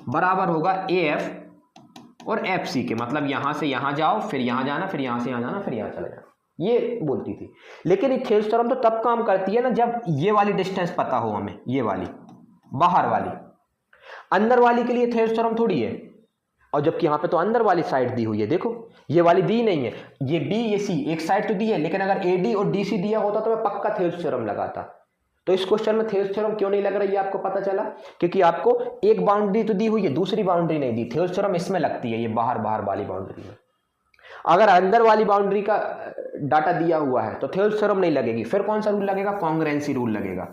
बराबर होगा AF और FC के, मतलब यहाँ से यहाँ जाओ, फिर यहाँ जाना, फिर यहाँ से यहाँ जाना, फिर यहाँ चले जाना, ये बोलती थी। लेकिन ये थेल्स थ्योरम तो तब काम करती है ना जब ये वाली डिस्टेंस पता हो हमें, ये वाली बाहर वाली, अंदर वाली के लिए थेल्स थ्योरम थोड़ी है। और जबकि यहाँ पे तो अंदर वाली साइड दी हुई है, देखो ये वाली दी नहीं है, ये B ये C एक साइड तो दी है, लेकिन अगर AD और DC दिया होता तो मैं पक्का थेल्स थ्योरम लगाता। तो इस क्वेश्चन में थेल्स थ्योरम क्यों नहीं लग रही है आपको पता चला, क्योंकि आपको एक बाउंड्री तो दी हुई है, दूसरी बाउंड्री नहीं दी। थेल्स थ्योरम इसमें लगती है, ये बाहर बाहर वाली बाउंड्री में। अगर अंदर वाली बाउंड्री का डाटा दिया हुआ है तो थेल्स थ्योरम नहीं लगेगी, फिर कौन सा रूल लगेगा? कॉन्ग्रुएंसी रूल लगेगा।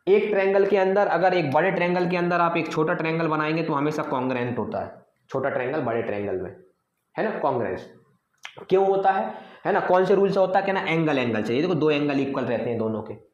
एक ट्रायंगल के अंदर, अगर एक बड़े ट्रायंगल के अंदर आप एक छोटा ट्रायंगल बनाएंगे तो हमेशा कॉन्ग्रुएंट होता है, छोटा ट्रायंगल बड़े ट्रायंगल में, है ना। कॉन्ग्रुएंस क्यों होता है ना, कौन से रूल से होता है? क्या ना, एंगल एंगल चाहिए। देखो दो एंगल इक्वल रहते हैं, दोनों के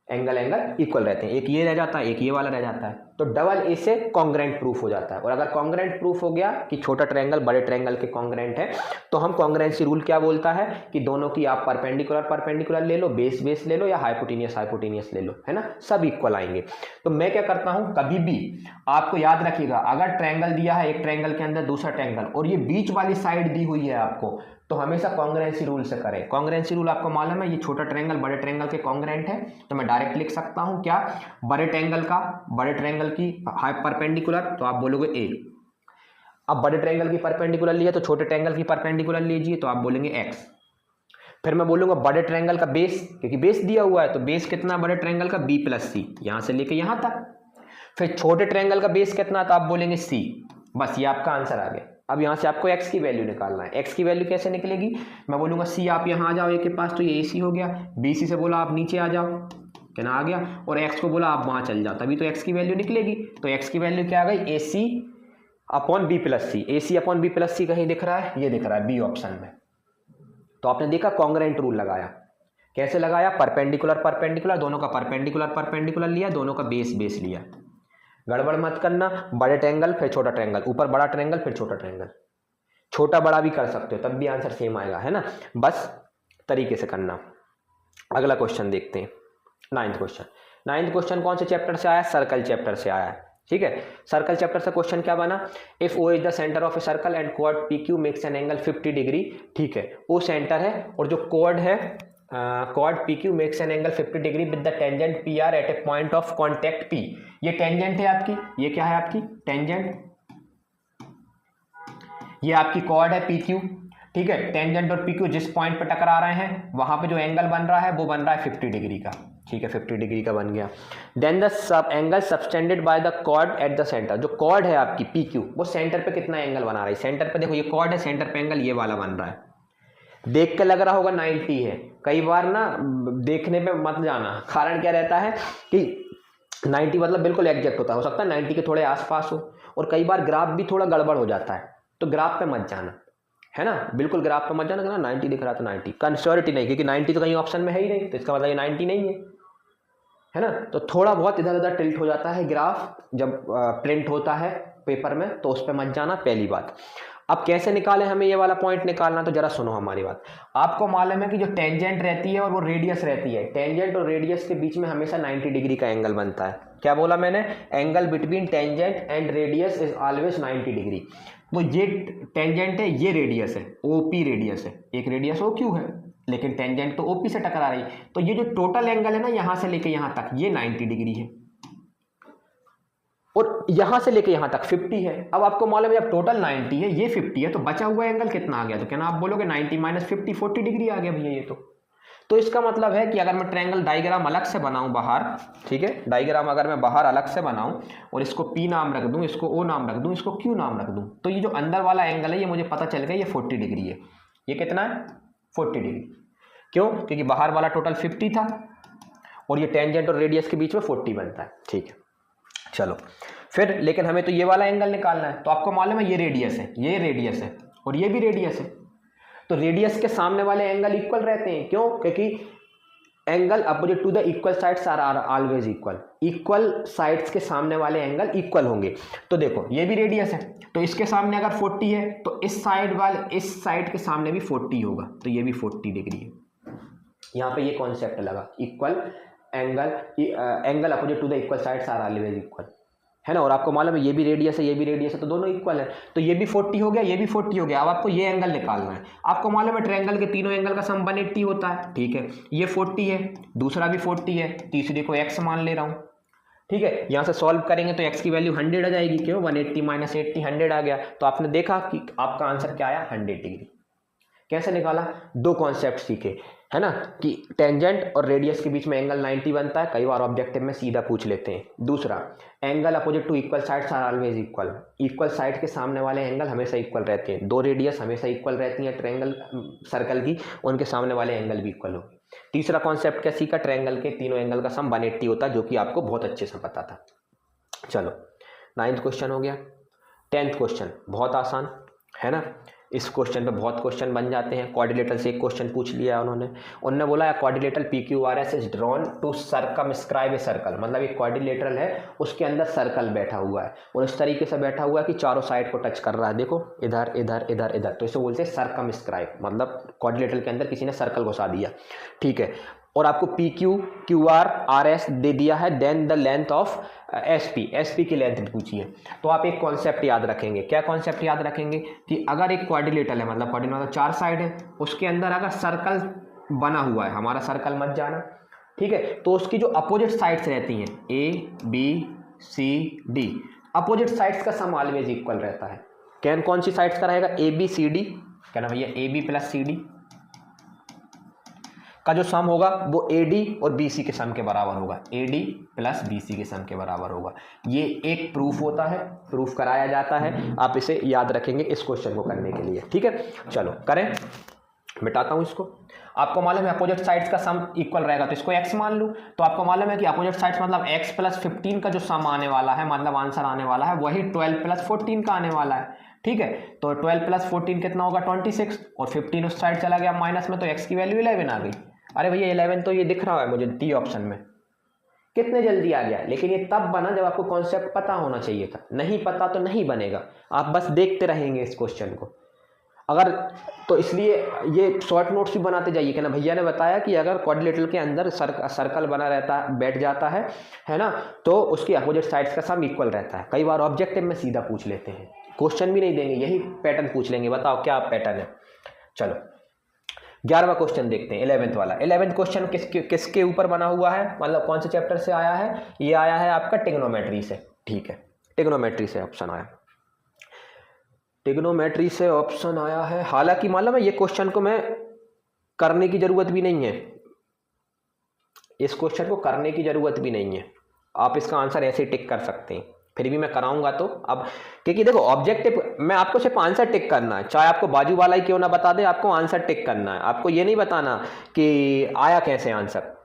एंगल इक्वल रहते हैं, एक ये रह जाता है, एक ये वाला रह जाता है, तो डबल ए से कॉन्ग्रुएंट प्रूफ हो जाता है। और अगर कॉन्ग्रुएंट प्रूफ हो गया कि छोटा ट्रायंगल बड़े ट्रायंगल के कॉन्ग्रुएंट है, तो हम कॉन्ग्रुएंसी रूल क्या बोलता है कि दोनों की आप परपेंडिकुलर ले लो, बेस ले लो, या हाइपोटेनियस ले लो, है ना, सब इक्वल आएंगे। तो मैं क्या करता हूं, कभी भी आपको याद रखिएगा, अगर ट्रायंगल दिया है, एक ट्रायंगल के अंदर दूसरा ट्रायंगल, और ये बीच वाली साइड दी हुई है आपको, तो हमेशा कॉन्ग्रुएंसी रूल से करें। कॉन्ग्रुएंसी रूल आपको मालूम है, ये छोटा ट्रायंगल बड़े ट्रायंगल के कॉन्ग्रुएंट है, तो मैं डायरेक्ट लिख सकता हूं क्या, बड़े ट्रायंगल की परपेंडिकुलर, तो आप बोलोगे A। अब बड़े ट्रायंगल की परपेंडिकुलर लिया तो छोटे ट्रायंगल की परपेंडिकुलर लीजिए, तो आप बोलेंगे X। फिर मैं बोलूंगा बड़े ट्रायंगल का बेस, क्योंकि बेस दिया हुआ है, तो बेस कितना बड़े ट्रायंगल का? B + C, यहां से लेके यहां तक। फिर छोटे ट्रायंगल का बेस कितना, तो आप बोलेंगे C। बस ये आपका आंसर आ गया। अब यहाँ से आपको x की वैल्यू निकालना है। x की वैल्यू कैसे निकलेगी? मैं बोलूंगा C, आप यहाँ आ जाओ A के पास, तो ये AC हो गया। BC से बोला आप नीचे आ जाओ, कहना आ गया, और x को बोला आप वहाँ चल जाओ, तभी तो x की वैल्यू निकलेगी। तो x की वैल्यू क्या आ गई? AC upon B + C। AC upon B + C कहीं दिख रहा है? ये दिख रहा है B ऑप्शन में। तो आपने देखा कॉन्ग्रुएंट रूल लगाया। कैसे लगाया? परपेंडिकुलर, दोनों का परपेंडिकुलर लिया, दोनों का बेस लिया। गड़बड़ मत करना, बड़े ट्रायंगल फिर छोटा ट्रायंगल, ऊपर बड़ा ट्रायंगल फिर छोटा ट्रायंगल, छोटा बड़ा भी कर सकते हो, तब भी आंसर सेम आएगा, है ना, बस तरीके से करना। अगला क्वेश्चन देखते हैं, 9th क्वेश्चन। 9th क्वेश्चन कौन से चैप्टर से आया? सर्कल चैप्टर से आया है, ठीक है। सर्कल चैप्टर से क्वेश्चन क्या बना? If O is the centre of a circle and कोड P Q makes an angle 50 degree, ठीक है, ओ सेंटर है और जो कोड है कोड P Q makes an angle 50 degree with the tangent P R at a point of contact P. ये टेंजेंट है आपकी, ये क्या है आपकी टेंजेंट, ये आपकी कोड है पी क्यू, ठीक है। टेंजेंट और पी क्यू जिस पॉइंट पर टकरा रहे हैं वहां पे जो एंगल बन रहा है वो बन रहा है 50 डिग्री का, ठीक है, 50 डिग्री का बन गया। Then the sub angle subtended by the chord at the centre, जो कॉर्ड है आपकी पी क्यू वो सेंटर पे कितना एंगल बना रही है? सेंटर पे देखो ये कॉर्ड है, सेंटर पे एंगल ये वाला बन रहा है, देख के लग रहा होगा 90 है, कई बार ना देखने पे मत जाना, कारण क्या रहता है कि 90 मतलब बिल्कुल एग्जैक्ट होता है, हो सकता है 90 के थोड़े आसपास हो, और कई बार ग्राफ भी थोड़ा गड़बड़ हो जाता है, तो ग्राफ पे मत जाना, है ना, बिल्कुल ग्राफ पे मत जाना, 90 दिख रहा था 90 कंसर्टी नहीं, क्योंकि 90 तो कहीं ऑप्शन में है ही नहीं, तो इसका मतलब ये 90 नहीं है ना। तो थोड़ा बहुत इधर उधर टिल्ट हो जाता है ग्राफ जब प्रिंट होता है पेपर में, तो उस पर मत जाना, पहली बात। अब कैसे निकाले हमें ये वाला पॉइंट निकालना, तो जरा सुनो हमारी बात। आपको मालूम है कि जो टेंजेंट रहती है और वो रेडियस रहती है, टेंजेंट और रेडियस के बीच में हमेशा 90 डिग्री का एंगल बनता है। क्या बोला मैंने? Angle between tangent and radius is always 90 degree. तो ये टेंजेंट है, ये रेडियस है, ओपी रेडियस है, एक रेडियस ओ क्यू है, लेकिन टेंजेंट तो ओपी से टकरा रही, तो ये जो टोटल एंगल है ना यहां से लेके यहां तक ये 90 डिग्री है, और यहां से लेके यहां तक 50 है। अब आपको मालूम है जब टोटल 90 है, ये 50 है, तो बचा हुआ एंगल कितना आ गया? तो क्या ना आप बोलोगे 90 माइनस 50 40 डिग्री आ गया भैया ये तो इसका मतलब है कि अगर मैं ट्रायंगल डायग्राम अलग से बनाऊं बाहर, ठीक है, डायग्राम अगर मैं बाहर अलग से बनाऊं और इसको P नाम रख दूं, इसको O नाम रख दूं, इसको Q नाम रख दूं, तो ये जो अंदर वाला एंगल है ये मुझे पता चल गया ये 40 डिग्री है। ये कितना है? 40 डिग्री। क्यों? क्योंकि बाहर वाला टोटल 50 था और ये टेंजेंट और रेडियस के बीच में 40 बनता है, ठीक है। चलो फिर, लेकिन हमें तो ये वाला एंगल निकालना है, तो आपको मालूम है ये रेडियस है, ये रेडियस है और ये भी रेडियस है, तो रेडियस के सामने वाले एंगल इक्वल रहते हैं। क्यों? क्योंकि angle opposite to the equal sides are always equal, equal sides के सामने वाले एंगल इक्वल होंगे। तो देखो ये भी रेडियस है, तो इसके सामने अगर 40 है तो इस साइड वाले इस साइड के सामने भी 40 होगा, तो ये भी 40 डिग्री है। यहाँ पे ये कॉन्सेप्ट लगा, equal angle opposite to the equal sides are always equal, है ना। और आपको मालूम है ये भी रेडियस है, ये भी रेडियस है, तो दोनों इक्वल है, तो ये भी 40 हो गया, ये भी 40 हो गया। अब आपको ये एंगल निकालना है। आपको मालूम है ट्रायंगल के तीनों एंगल का सम 180 होता है, ठीक है। ये 40 है, दूसरा भी 40 है, तीसरे को x मान ले रहा हूँ, ठीक है। यहाँ से सॉल्व करेंगे तो x की वैल्यू 100 आ जाएगी। क्यों? 180 माइनस 80 100 आ गया, तो आपने देखा कि आपका आंसर क्या आया? 100 डिग्री। कैसे निकाला? दो कॉन्सेप्ट सीखे, है ना, कि टेंजेंट और रेडियस के बीच में एंगल 90 बनता है, कई बार ऑब्जेक्टिव में सीधा पूछ लेते हैं। दूसरा, angle opposite to equal sides are always equal, equal side के सामने वाले एंगल हमेशा इक्वल रहते हैं। दो रेडियस हमेशा इक्वल रहती हैं ट्रायंगल सर्कल की, उनके सामने वाले एंगल भी इक्वल होंगे। तीसरा कॉन्सेप्ट क्या सीखा? ट्रायंगल के तीनों एंगल का सम 180 होता है, जो कि आपको बहुत अच्छे से पता था। चलो 9th क्वेश्चन हो गया। 10th क्वेश्चन बहुत आसान है ना, इस क्वेश्चन पे बहुत क्वेश्चन बन जाते हैं। क्वाड्रिलेटरल से एक क्वेश्चन पूछ लिया उन्होंने बोला quadrilateral PQRS is drawn to circumscribe a circle, मतलब एक क्वाड्रिलेटरल है उसके अंदर सर्कल बैठा हुआ है और इस तरीके से बैठा हुआ है कि चारों साइड को टच कर रहा है, देखो इधर इधर इधर इधर, तो इसे बोलते हैं सर्कमस्क्राइब, मतलब क्वाड्रिलेटरल के अंदर किसी ने सर्कल घुसा दिया, ठीक है। और आपको PQ QR RS दे दिया है, then the length of SP की लेंथ पूछी है। तो आप एक कॉन्सेप्ट याद रखेंगे। क्या कॉन्सेप्ट याद रखेंगे? कि अगर एक क्वाड्रिलेटरल है, मतलब क्वाड्रिलेटरल मतलब 4 साइड है, उसके अंदर अगर सर्कल बना हुआ है, हमारा सर्कल मत जाना, ठीक है, तो उसकी जो अपोजिट साइड्स रहती हैं A B C D, opposite sides का सम ऑलवेज इक्वल रहता है। कौन सी साइड्स का रहेगा? ABCD, क्या ना भैया, AB प्लस CD का जो सम होगा वो AD और BC के सम के बराबर होगा, AD प्लस BC के सम के बराबर होगा। ये एक प्रूफ होता है, प्रूफ कराया जाता है, आप इसे याद रखेंगे इस क्वेश्चन को करने के लिए, ठीक है। चलो करें, मिटाता हूं इसको। आपको मालूम है अपोजिट साइड्स का सम इक्वल रहेगा, तो इसको x मान लूँ, तो आपको मालूम है कि अपोजिट साइड्स मतलब x प्लस 15 का जो सम आने वाला है, मतलब आंसर आने वाला है, वही 12 प्लस 14 का आने वाला है, ठीक है। तो 12 प्लस 14 कितना होगा? 26, और 15 उस साइड चला गया माइनस में, तो x की वैल्यू 11 आ गई। अरे भैया 11 तो ये दिख रहा है मुझे D ऑप्शन में, कितने जल्दी आ गया। लेकिन ये तब बना जब आपको कॉन्सेप्ट पता होना चाहिए था, नहीं पता तो नहीं बनेगा, आप बस देखते रहेंगे इस क्वेश्चन को। अगर तो इसलिए ये शॉर्ट नोट्स भी बनाते जाइए कि ना भैया ने बताया कि अगर क्वाड्रिलेटरल के अंदर सर्कल बना रहता बैठ जाता है ना, तो उसकी अपोजिट साइड्स का सम इक्वल रहता है। कई बार ऑब्जेक्टिव में सीधा पूछ लेते हैं, क्वेश्चन भी नहीं देंगे, यही पैटर्न पूछ लेंगे, बताओ क्या पैटर्न है। चलो 11वां क्वेश्चन देखते हैं, 11th वाला। 11th क्वेश्चन किसके ऊपर बना हुआ है, मतलब कौन से चैप्टर से आया है? ये आया है आपका ट्रिग्नोमेट्री से। ठीक है, ट्रिग्नोमेट्री से ऑप्शन आया, ट्रिग्नोमेट्री से ऑप्शन आया है। हालांकि मालूम है ये क्वेश्चन को मैं करने की जरूरत भी नहीं है, इस क्वेश्चन को करने की जरूरत भी नहीं है, आप इसका आंसर ऐसे ही टिक कर सकते हैं, फिर भी मैं कराऊंगा तो अब, क्योंकि देखो ऑब्जेक्टिव मैं आपको सिर्फ आंसर टिक करना है, चाहे आपको बाजू वाला ही क्यों ना बता दे, आपको आंसर टिक करना है। आपको ये नहीं बताना कि आया कैसे आंसर,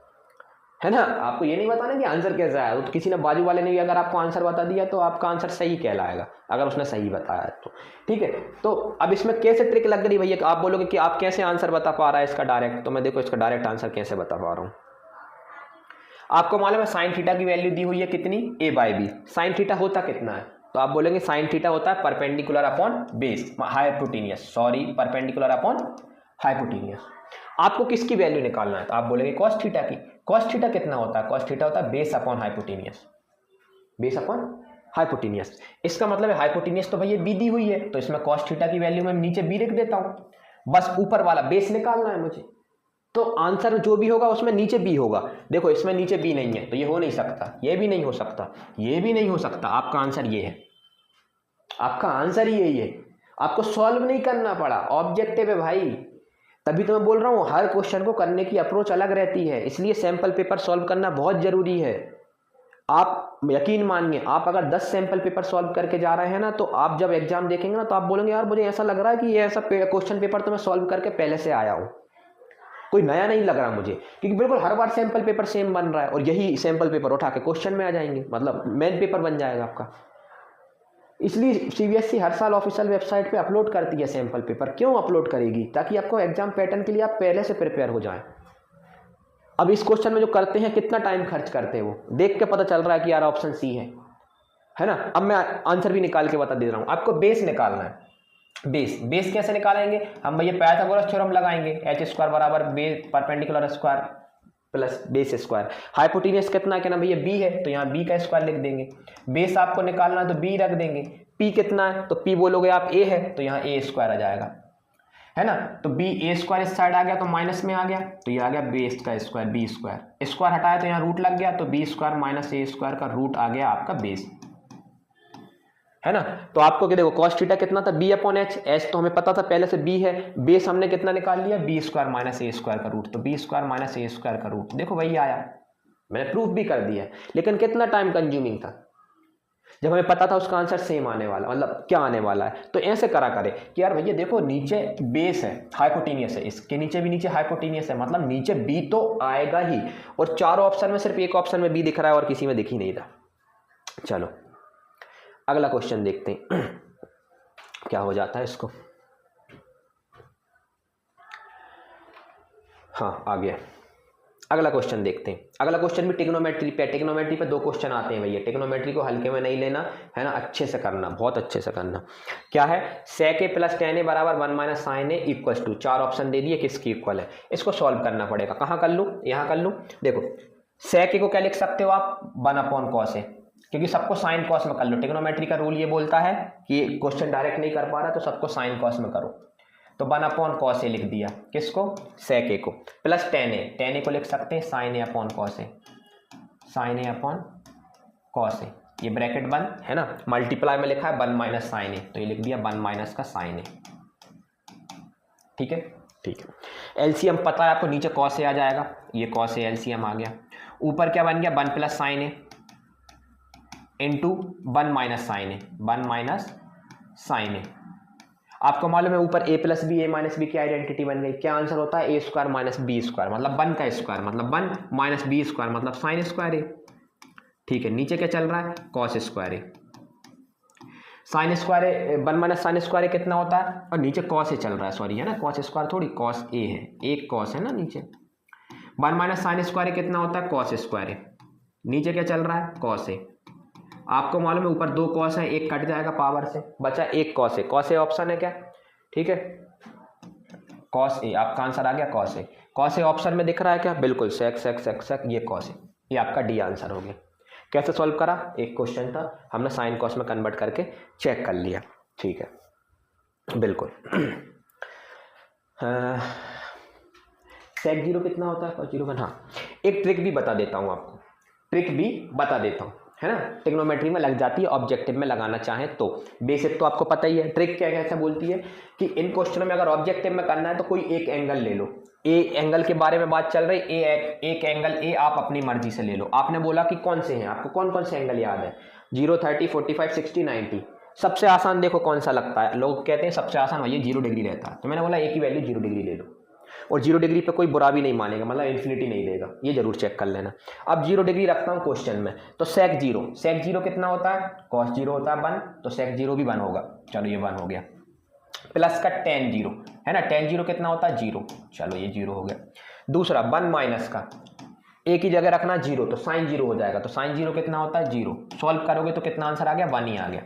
है ना, आपको ये नहीं बताना कि आंसर कैसा आया। तो किसी ने बाजू वाले ने भी अगर आपको आंसर बता दिया तो आपका आंसर सही कहलाएगा, अगर उसने सही बताया तो। ठीक है, तो अब इसमें कैसे ट्रिक लग रही भैया, आप बोलोगे कि आप कैसे आंसर बता पा रहा है इसका डायरेक्ट, तो मैं देखो इसका डायरेक्ट आंसर कैसे बता पा रहा हूँ। आपको मालूम है साइन थीटा की वैल्यू दी हुई है कितनी, a/b। साइन थीटा होता कितना है, तो आप बोलेंगे साइन थीटा होता है perpendicular upon base, hypotenuse, sorry perpendicular upon hypotenuse. आपको किसकी वैल्यू निकालना है, तो आप बोलेंगे कॉस थीटा की। कॉस थीटा कितना होता है, कॉस थीटा होता है base upon hypotenuse, base upon hypotenuse. इसका मतलब है हाइपोटेन्यूस तो भैया बी दी हुई है, तो इसमें कॉस थीटा की वैल्यू मैं नीचे बी लिख देता हूं, बस ऊपर वाला बेस निकालना है मुझे, तो आंसर जो भी होगा उसमें नीचे बी होगा। देखो इसमें नीचे बी नहीं है तो ये हो नहीं सकता, ये भी नहीं हो सकता, ये भी नहीं हो सकता, आपका आंसर ये है, आपका आंसर ही यही है। आपको सॉल्व नहीं करना पड़ा, ऑब्जेक्टिव है भाई, तभी तो मैं बोल रहा हूं हर क्वेश्चन को करने की अप्रोच अलग रहती है, इसलिए सैंपल पेपर सॉल्व करना बहुत जरूरी है। आप यकीन मानिए, आप अगर 10 सैंपल पेपर सॉल्व करके जा रहे हैं ना, तो आप जब एग्जाम देखेंगे ना तो आप बोलेंगे यार मुझे ऐसा लग रहा है कि ये ऐसा क्वेश्चन पेपर तो मैं सॉल्व करके पहले से आया हूं, कोई नया नहीं लग रहा मुझे, क्योंकि बिल्कुल हर बार सैंपल पेपर सेम बन रहा है और यही सैंपल पेपर उठा के क्वेश्चन में आ जाएंगे, मतलब मेन पेपर बन जाएगा आपका। इसलिए सीबीएसई हर साल ऑफिशियल वेबसाइट पे अपलोड करती है सैंपल पेपर। क्यों अपलोड करेगी, ताकि आपको एग्जाम पैटर्न के लिए आप पहले से प्रिपेयर हो जाएं। अब इस क्वेश्चन में जो करते हैं कितना टाइम खर्च करते हैं, वो देख के पता चल रहा है कि यार ऑप्शन सी है ना। अब मैं आंसर भी निकाल के बता दे रहा हूं, आपको बेस निकालना है। बेस कैसे निकालेंगे हम भैया, पाइथागोरस थ्योरम लगाएंगे, h² बराबर base perpendicular square plus base square. Hypotenuse कितना है ना भैया बी है, तो यहाँ बी का स्क्वायर लिख देंगे। बेस आपको निकालना है तो बी रख देंगे। पी कितना है, तो पी बोलोगे आप ए है, तो यहाँ ए स्क्वायर आ जाएगा, है ना। तो बी ए स्क्वायर इस साइड आ गया तो माइनस में आ गया, तो ये आ गया बेस का स्क्वायर, बी स्क्वायर। स्क्वायर हटाया तो यहाँ रूट लग गया, तो बी स्क्वायर माइनस ए स्क्वायर का रूट आ गया आपका बेस, है ना। तो आपको क्या देखो कॉस थीटा कितना था, बी अपॉन एच, एच तो हमें पता था पहले से बी है, बेस हमने कितना निकाल लिया, बी स्क्वायर माइनस ए स्क्वायर का रूट, तो बी स्क्वायर माइनस ए स्क्वायर का रूट, देखो वही आया, मैंने प्रूफ भी कर दिया। लेकिन कितना टाइम कंज्यूमिंग था, जब हमें पता था उसका आंसर सेम आने वाला, मतलब क्या आने वाला है। तो ऐसे करा करे कि यार भैया देखो नीचे बेस है, हाइपोटेन्यूस है, इसके नीचे भी नीचे हाइपोटेन्यूस है, मतलब नीचे बी तो आएगा ही, और चारों ऑप्शन में सिर्फ एक ऑप्शन में बी दिख रहा है और किसी में दिख ही नहीं रहा। चलो अगला क्वेश्चन देखते हैं क्या हो जाता है इसको। हाँ आ गया, अगला क्वेश्चन देखते हैं। अगला क्वेश्चन भी ट्रिग्नोमेट्री पे, ट्रिग्नोमेट्री पे 2 क्वेश्चन आते हैं भैया, ट्रिग्नोमेट्री को हल्के में नहीं लेना, है ना, अच्छे से करना, बहुत अच्छे से करना। क्या है, sec a plus tan a बराबर 1 minus sine A equal to, 4 option दे दिए किसकी इक्वल है, इसको सॉल्व करना पड़ेगा। कहाँ कर लूँ, यहाँ कर लूँ। देखो sec a को क्या लिख सकते हो आप, 1 अपॉन कॉस ए, क्योंकि सबको साइन कॉस में कर लो, ट्रिग्नोमेट्री का रूल ये बोलता है कि क्वेश्चन डायरेक्ट नहीं कर पा रहा तो सबको साइन कॉस में करो, तो 1 अपॉन कॉस ए लिख दिया, किसको, sec a को, प्लस tan a को लिख सकते हैं sign A upon cos A, sign A upon cos A, ये ब्रैकेट बंद है ना, मल्टीप्लाई में लिखा है 1 माइनस साइन ए, तो ये लिख दिया 1 माइनस का साइन ए। ठीक है, ठीक है। एलसीएम पता है आपको, नीचे कॉस ए आ जाएगा, ये कॉस ए एलसीएम आ गया, ऊपर क्या बन गया 1 plus sine a into 1 minus sine a, 1 minus sine a. आपको मालूम है ऊपर a plus b, a minus b की आइडेंटिटी बन गई, क्या आंसर होता है, a square minus b square, मतलब 1 का स्क्वायर, मतलब 1 माइनस बी स्क्वायर, मतलब साइन स्क्वायर ए। ठीक है, नीचे क्या चल रहा है, cos square a, sine square a 1 minus sine square ए कितना होता है, और नीचे कॉस ए चल रहा है, सॉरी है ना, कॉस स्क्वायर थोड़ी, कॉस ए है, एक कॉस है ना नीचे, 1 माइनस साइन स्क्वायर ए कितना होता है, कॉस स्क्वायर ए, नीचे क्या चल रहा है, कॉस ए। आपको मालूम है ऊपर 2 कॉस है, एक कट जाएगा पावर से, बचा एक कॉस है, कॉस है ऑप्शन है क्या, ठीक है। कॉस ए, आपका आंसर आ गया cos A. Cos A option में दिख रहा है क्या? बिल्कुल, सेक सेक सेक सेक, ये कॉस ए, ये आपका डी आंसर हो गया। कैसे सॉल्व करा? एक क्वेश्चन था, हमने साइन कॉस में कन्वर्ट करके चेक कर लिया। ठीक है, बिल्कुल। सेक जीरो कितना होता है? Cos zero one. हाँ, एक ट्रिक भी बता देता हूँ आपको, है ना, ट्रिग्नोमेट्री में लग जाती है, ऑब्जेक्टिव में लगाना चाहें तो। बेसिक तो आपको पता ही है। ट्रिक क्या कैसे बोलती है कि इन क्वेश्चनों में अगर ऑब्जेक्टिव में करना है तो कोई एक एंगल ले लो। ए एंगल के बारे में बात चल रही, एक एंगल ए आप अपनी मर्जी से ले लो। आपने बोला कि कौन से हैं, आपको कौन कौन से एंगल याद है? 0, 30, 45, 60, 90। सबसे आसान देखो कौन सा लगता है? लोग कहते हैं सबसे आसान भैया 0 डिग्री रहता है, तो मैंने बोला एक ही वैल्यू 0 डिग्री ले लो, और 0 डिग्री पे कोई बुरा भी नहीं मानेगा, मतलब इन्फिनिटी नहीं देगा, ये जरूर चेक कर लेना। अब 0 डिग्री रखता हूँ क्वेश्चन में, तो सेक जीरो कितना होता है? कॉस जीरो होता है 1, तो सेक जीरो भी 1 होगा। चलो ये 1 हो गया। प्लस का टेन जीरो है ना, टेन जीरो कितना होता है? 0। चलो ये 0 हो गया। दूसरा 1 माइनस का, एक ही जगह रखना 0, तो साइन 0 हो जाएगा, तो साइन 0 कितना होता है? 0। सॉल्व करोगे तो कितना आंसर आ गया? 1 ही आ गया।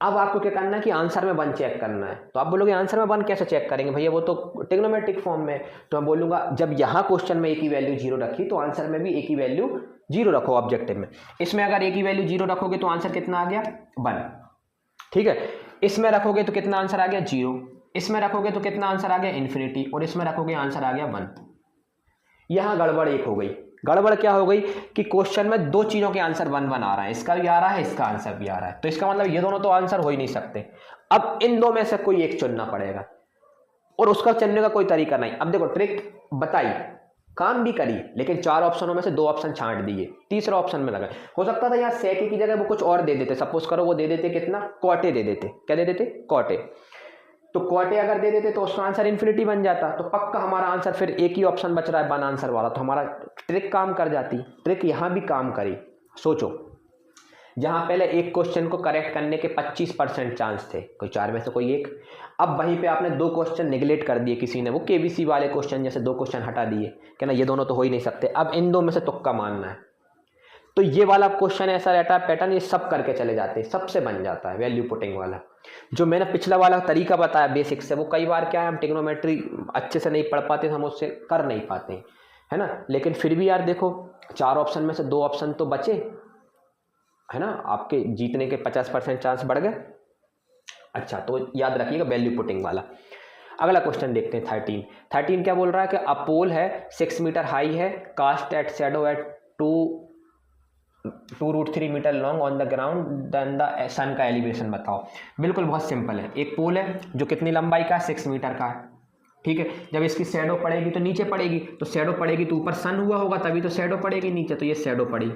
अब आपको क्या करना है कि आंसर में 1 चेक करना है। तो आप बोलोगे आंसर में 1 कैसे चेक करेंगे भैया, वो तो ट्रिग्नोमेट्रिक फॉर्म में। तो मैं बोलूँगा जब यहाँ क्वेश्चन में एक ही वैल्यू 0 रखी, तो आंसर में भी एक ही वैल्यू 0 रखो ऑब्जेक्टिव में। इसमें अगर एक ही वैल्यू 0 रखोगे तो आंसर कितना आ गया? 1। ठीक है, इसमें रखोगे तो कितना आंसर आ गया? 0। इसमें रखोगे तो कितना आंसर आ गया? इन्फिनिटी। और इसमें रखोगे आंसर आ गया 1। यहाँ गड़बड़ एक हो गई। गड़बड़ क्या हो गई कि क्वेश्चन में दो चीज़ों के आंसर 1 1 आ रहा है, इसका भी आ रहा है, इसका आंसर भी आ रहा है, तो इसका मतलब ये दोनों तो आंसर हो ही नहीं सकते। अब इन दो में से कोई एक चुनना पड़ेगा, और उसका चुनने का कोई तरीका नहीं। अब देखो ट्रिक बताई, काम भी करी, लेकिन 4 ऑप्शनों में से 2 ऑप्शन छांट दिए, तीसरा ऑप्शन में लगा। हो सकता था यहाँ सेक की जगह वो कुछ और दे देते। सपोज करो वो दे देते कितना? क्वाटे दे देते। क्या दे देते? क्वाटे। तो क्वाटे अगर दे देते तो उसका आंसर इन्फिनिटी बन जाता, तो पक्का हमारा आंसर फिर एक ही ऑप्शन बच रहा है 1 आंसर वाला, तो हमारा ट्रिक काम कर जाती। ट्रिक यहाँ भी काम करी। सोचो, जहाँ पहले एक क्वेश्चन को करेक्ट करने के 25% चांस थे, कोई 4 में से कोई एक, अब वहीं पे आपने 2 क्वेश्चन निगलेक्ट कर दिए किसी ने, वो केबीसी वाले क्वेश्चन जैसे 2 क्वेश्चन हटा दिए, कहना ये दोनों तो हो ही नहीं सकते, अब इन 2 में से तुक्का मानना है। तो ये वाला क्वेश्चन ऐसा रहता है पैटर्न, ये सब करके चले जाते हैं, सबसे बन जाता है वैल्यू पुटिंग वाला। जो मैंने पिछला वाला तरीका बताया बेसिक से, वो कई बार क्या है हम ट्रिग्नोमेट्री अच्छे से नहीं पढ़ पाते, हम उससे कर नहीं पाते, है ना। लेकिन फिर भी यार देखो, 4 ऑप्शन में से 2 ऑप्शन तो बचे, है ना, आपके जीतने के 50% चांस बढ़ गए। अच्छा, तो याद रखिएगा वैल्यू पुटिंग वाला। अगला क्वेश्चन देखते हैं 13 क्या बोल रहा है कि अ पोल है 6 मीटर हाई है, cast at shadow at 2√3 metre long on the ground, then the sun का एलिवेशन बताओ। बिल्कुल बहुत सिंपल है। एक पोल है जो कितनी लंबाई का है? 6 मीटर का है। ठीक है, जब इसकी शैडो पड़ेगी तो नीचे पड़ेगी, तो शैडो पड़ेगी तो ऊपर सन हुआ होगा, तभी तो शैडो पड़ेगी नीचे, तो ये शैडो पड़ी।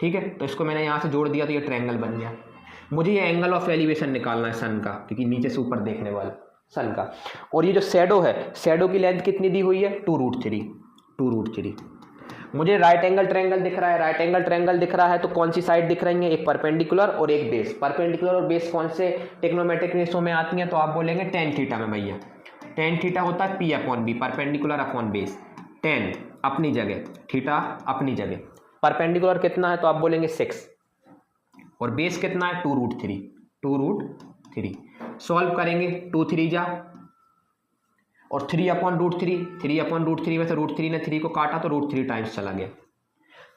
ठीक है, तो इसको मैंने यहाँ से जोड़ दिया तो ये ट्रायंगल बन गया। मुझे ये एंगल ऑफ एलिवेशन निकालना है सन का, क्योंकि नीचे से ऊपर देखने वाला सन का। और ये जो शैडो है, शैडो की लेंथ कितनी दी हुई है? 2√3। मुझे राइट एंगल ट्रायंगल दिख रहा है, राइट एंगल ट्रायंगल दिख रहा है, तो कौन सी साइड दिख रही है? एक परपेंडिकुलर और एक बेस। परपेंडिकुलर और बेस कौन से ट्रिग्नोमेट्रिक रेशो में आती हैं? तो आप बोलेंगे टेन थीटा में भैया। टेन थीटा होता है P/B, perpendicular upon base. Ten अपनी जगह, थीटा अपनी जगह। परपेंडिकुलर कितना है? तो आप बोलेंगे 6, और बेस कितना है? 2√3। सॉल्व करेंगे, 2 3 जा और 3/√3 में से √3 ने 3 को काटा तो √3 टाइम्स चला गया,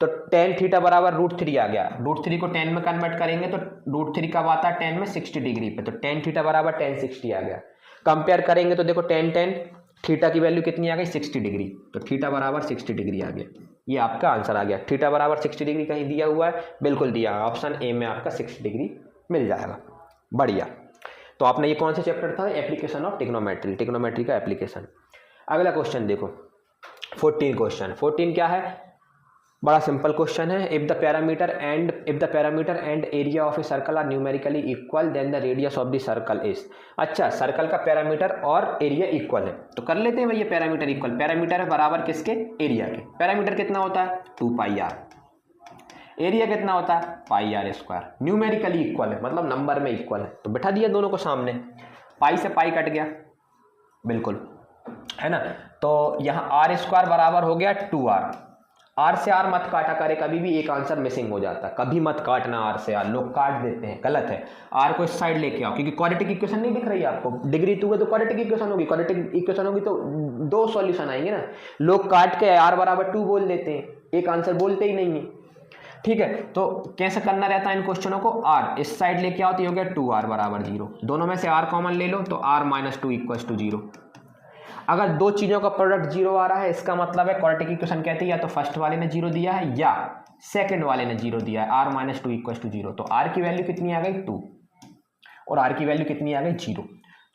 तो टेन थीटा बराबर √3 आ गया। √3 को 10 में कन्वर्ट करेंगे तो √3 कब आता है? 10 में 60 डिग्री पे, तो टेन थीटा बराबर 1060 आ गया। कंपेयर करेंगे तो देखो 10 थीटा की वैल्यू कितनी आ गई? 60 डिग्री, तो थीटा बराबर 60 डिग्री आ गया। ये आपका आंसर आ गया। थीटा बराबर 60 डिग्री कहीं दिया हुआ है? बिल्कुल दिया है, ऑप्शन ए में आपका 60 डिग्री मिल जाएगा। बढ़िया। तो आपने ये कौन सा चैप्टर था? एप्लीकेशन ऑफ ट्रिग्नोमेट्री का एप्लीकेशन। अगला क्वेश्चन देखो 14 क्या है? बड़ा सिंपल क्वेश्चन है। If the parameter and area of a circle are numerically equal then the radius of the circle is. अच्छा, सर्कल का पैरामीटर और एरिया इक्वल है, तो कर लेते हैं भैया पैरामीटर इक्वल। पैरामीटर है बराबर किसके? एरिया के। पैरामीटर कितना होता है? 2πr। एरिया कितना होता है? πr²। न्यूमेरिकली इक्वल है मतलब नंबर में इक्वल है, तो बैठा दिया दोनों को सामने, पाई से पाई कट गया, बिल्कुल, है ना। तो यहाँ r² बराबर हो गया 2r, आर से आर मत काटा करे, कभी भी एक आंसर मिसिंग हो जाता है, कभी मत काटना आर से आर, लोग काट देते हैं, गलत है। आर को इस साइड लेके आओ, क्योंकि क्वाड्रेटिक इक्वेशन नहीं दिख रही है आपको, डिग्री 2 है तो क्वाड्रेटिक इक्वेशन होगी, क्वाड्रेटिक इक्वेशन होगी तो दो सॉल्यूशन आएंगे ना, लोग काट के आर बराबर 2 बोल देते हैं, एक आंसर बोलते ही नहीं है। ठीक है, तो कैसे करना रहता है इन क्वेश्चनों को, आर इस साइड लेके आओ तो ये हो गया 2r बराबर 0, दोनों में से r कॉमन ले लो तो r माइनस 2 इक्वल टू 0। अगर दो चीजों का प्रोडक्ट 0 आ रहा है, इसका मतलब है क्वाड्रेटिक इक्वेशन कहती है या तो फर्स्ट वाले ने 0 दिया है या सेकंड वाले ने 0 दिया है, r माइनस 2 इक्वल टू 0। तो r की वैल्यू कितनी आ गई 2 और r की वैल्यू कितनी आ गई 0।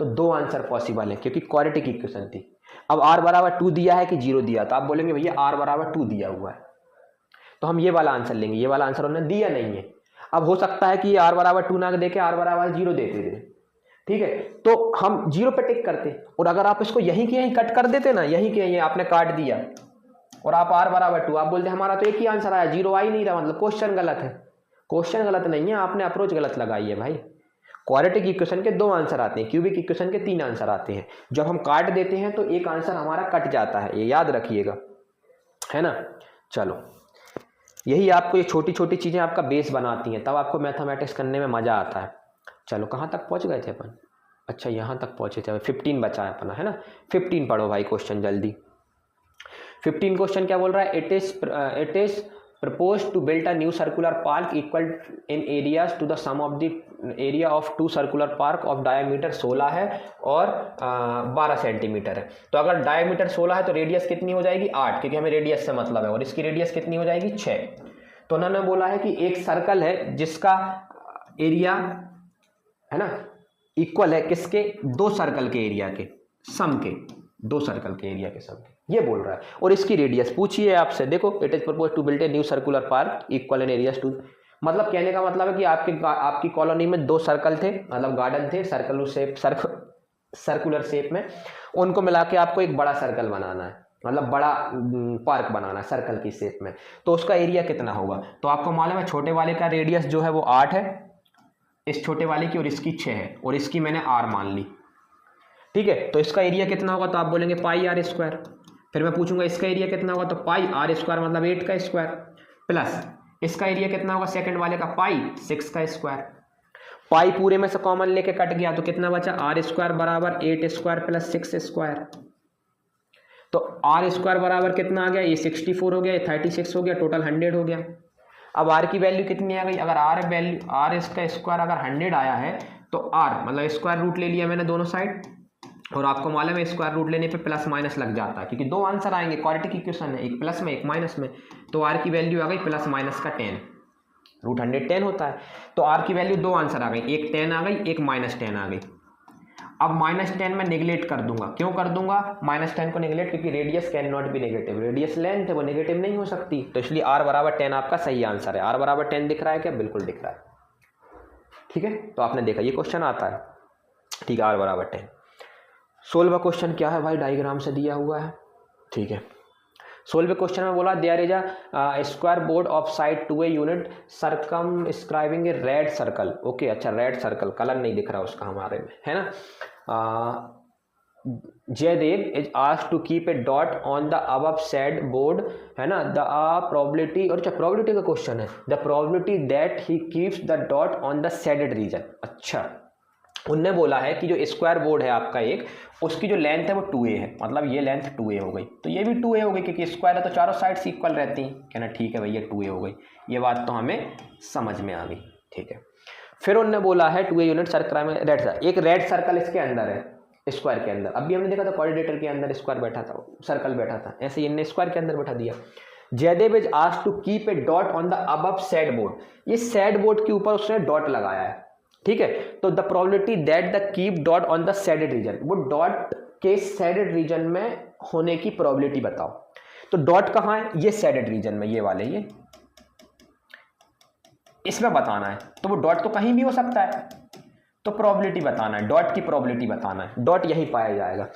तो दो आंसर पॉसिबल है क्योंकि क्वाड्रेटिक इक्वेशन थी। अब r बराबर 2 दिया है कि 0 दिया, तो आप बोलेंगे भैया r बराबर 2 दिया हुआ है, तो हम ये वाला आंसर लेंगे, ये वाला आंसर उन्होंने दिया नहीं है। अब हो सकता है कि r बराबर 2 ना देके r बराबर 0 देते थे, ठीक है, तो हम 0 पे टिक करते, और अगर आप इसको यहीं के यहीं कट कर देते ना, यहीं के यहीं आपने काट दिया और आप r बराबर 2, आप बोलते हमारा तो एक ही आंसर आया, 0 आ ही नहीं रहा, मतलब क्वेश्चन गलत है। क्वेश्चन गलत नहीं है, आपने अप्रोच गलत लगाई है भाई। क्वाड्रेटिक इक्वेशन के 2 आंसर आते हैं, क्यूबिक इक्वेशन के 3 आंसर आते हैं। जब हम काट देते हैं तो एक आंसर हमारा कट जाता है, ये याद रखिएगा, है ना। चलो, यही आपको ये छोटी छोटी चीज़ें आपका बेस बनाती हैं, तब आपको मैथमेटिक्स करने में मज़ा आता है। चलो, कहाँ तक पहुँच गए थे अपन? अच्छा, यहाँ तक पहुँचे थे, 15 बचा है अपना, है ना। 15 पढ़ो भाई क्वेश्चन जल्दी। 15 क्वेश्चन क्या बोल रहा है, it is proposed to build a new circular park equal in areas to the sum of the area of two circular park of diameter 16 है और 12 सेंटीमीटर है। तो अगर डायमीटर 16 है तो रेडियस कितनी हो जाएगी 8, क्योंकि हमें रेडियस से मतलब है, और इसकी रेडियस कितनी हो जाएगी 6। तो उन्होंने बोला है कि एक सर्कल है जिसका एरिया है ना इक्वल है किसके, दो सर्कल के एरिया के सम के, दो सर्कल के एरिया के सम के, ये बोल रहा है। और इसकी रेडियस पूछिए आपसे, देखो, it is propose to build a new circular park equal in areas to, मतलब कहने का मतलब है कि आपकी कॉलोनी में 2 सर्कल थे, मतलब गार्डन थे सर्कुलर शेप में, उनको मिला के आपको एक बड़ा सर्कल बनाना है, मतलब बड़ा पार्क बनाना है सर्कल की शेप में। तो उसका एरिया कितना होगा, तो आपको मालूम है छोटे वाले का रेडियस जो है वो 8 है, इस छोटे वाले की, और इसकी 6 है, और इसकी मैंने r मान ली, ठीक है। तो इसका एरिया कितना होगा, तो आप बोलेंगे पाई r स्क्वायर। फिर मैं पूछूंगा इसका एरिया कितना होगा, तो पाई r स्क्वायर मतलब 8 का स्क्वायर, प्लस इसका एरिया कितना होगा सेकंड वाले का, पाई 6 का स्क्वायर। पाई पूरे में से कॉमन लेके कट गया तो कितना बचा, r स्क्वायर बराबर 8 स्क्वायर प्लस 6 स्क्वायर। तो r स्क्वायर बराबर कितना आ गया, ये 64 हो गया, ये 36 हो गया, टोटल 100 हो गया। अब r की वैल्यू कितनी आ गई, अगर r इसका स्क्वायर अगर 100 आया है तो r मतलब स्क्वायर रूट ले लिया मैंने दोनों साइड, और आपको मालूम है स्क्वायर रूट लेने पे प्लस माइनस लग जाता है, क्योंकि 2 आंसर आएंगे, क्वाड्रेटिक इक्वेशन है, एक प्लस में एक माइनस में। तो r की वैल्यू आ गई प्लस माइनस का 10, रूट 100 10 होता है। तो r की वैल्यू 2 आंसर आ गई, एक 10 आ गई, एक माइनस 10 आ गई। अब माइनस 10 में निगलेक्ट कर दूंगा, क्यों कर दूंगा माइनस 10 को निगलेक्ट, क्योंकि radius can not be negative, radius length है वो नेगेटिव नहीं हो सकती, तो इसलिए r बराबर 10 आपका सही आंसर है। r बराबर 10 दिख रहा है क्या, बिल्कुल दिख रहा है, ठीक है। तो आपने देखा ये क्वेश्चन आता है, ठीक है, r बराबर 10। 16वां क्वेश्चन क्या है भाई, डायग्राम से दिया हुआ है, ठीक है। 16वें क्वेश्चन में बोला there is a square board of side 2a unit circumscribing a red circle, okay, अच्छा रेड सर्कल, कलर नहीं दिख रहा उसका हमारे में, है ना। Jaidev is asked to keep a dot on the above said board, है ना, द प्रोबेबिलिटी, और अच्छा प्रोबेबिलिटी का क्वेश्चन है, the probability that he keeps the dot on the shaded region. अच्छा, उनने बोला है कि जो स्क्वायर बोर्ड है आपका एक, उसकी जो लेंथ है वो 2a है, मतलब ये लेंथ 2a हो गई, तो ये भी 2a हो गई, क्योंकि स्क्वायर है तो चारों साइड्स इक्वल रहती हैं। कहना ठीक है भैया 2a हो गई, ये बात तो हमें समझ में आ गई, ठीक है। फिर उन्होंने बोला है 2a यूनिट सर्कल में एक रेड सर्कल इसके अंदर है, स्क्वायर के अंदर। अभी हमने देखा था कोऑर्डिनेटर के अंदर स्क्वायर बैठा था, सर्कल बैठा था, ऐसे ही इन्हें स्क्वायर के अंदर बैठा दिया। Jaidev is asked to keep a dot on the above said board, ये सेड बोर्ड के ऊपर उसने डॉट लगाया है, ठीक है। तो the probability that the keep dot on the shaded region, वो डॉट के शेडेड रीजन में होने की प्रोबेबिलिटी बताओ। तो डॉट कहाँ है, ये शेडेड रीजन में, ये वाले, ये इसमें बताना है। तो वो डॉट तो कहीं भी हो सकता है, तो प्रोबेबिलिटी बताना है, डॉट की प्रोबेबिलिटी बताना है, डॉट यहीं पाया जाएगा।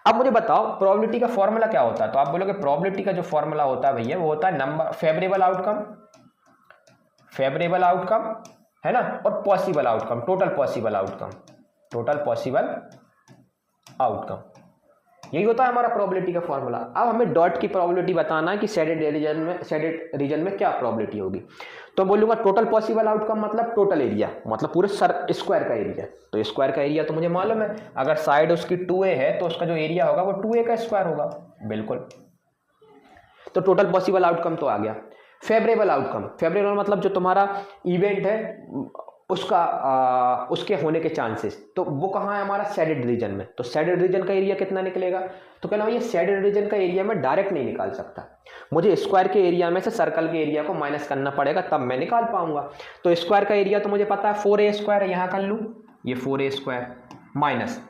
अब मुझे बताओ प्रोबेबिलिटी का फॉर्मूला क्या होता है, तो आप बोलोगे प्रोबेबिलिटी का जो फॉर्मूला होता है भैया वो होता है नंबर, फेवरेबल आउटकम, है ना, और possible outcome, total possible outcome, यही होता है हमारा प्रोबेबिलिटी का फॉर्मूला। अब हमें डॉट की प्रोबेबिलिटी बताना है कि शेडेड रीजन में क्या प्रोबेबिलिटी होगी। तो बोलूंगा टोटल पॉसिबल आउटकम मतलब टोटल एरिया, मतलब पूरे स्क्वायर का एरिया। तो स्क्वायर का एरिया तो मुझे मालूम है, अगर साइड उसकी 2a है तो उसका जो एरिया होगा वो 2a का स्क्वायर होगा, बिल्कुल। तो टोटल पॉसिबल आउटकम तो आ गया। फेवरेबल आउटकम, फेवरेबल मतलब जो तुम्हारा इवेंट है उसका उसके होने के चांसेस, तो वो कहाँ है हमारा शेडेड रीजन में। तो शेडेड रीजन का एरिया कितना निकलेगा, तो कहना ये शेडेड रीजन का एरिया मैं डायरेक्ट नहीं निकाल सकता, मुझे स्क्वायर के एरिया में से सर्कल के एरिया को माइनस करना पड़ेगा तब मैं निकाल पाऊंगा। तो स्क्वायर का एरिया तो मुझे पता है 4a स्क्वायर है, यहाँ कर लूँ ये 4a स्क्वायर माइनस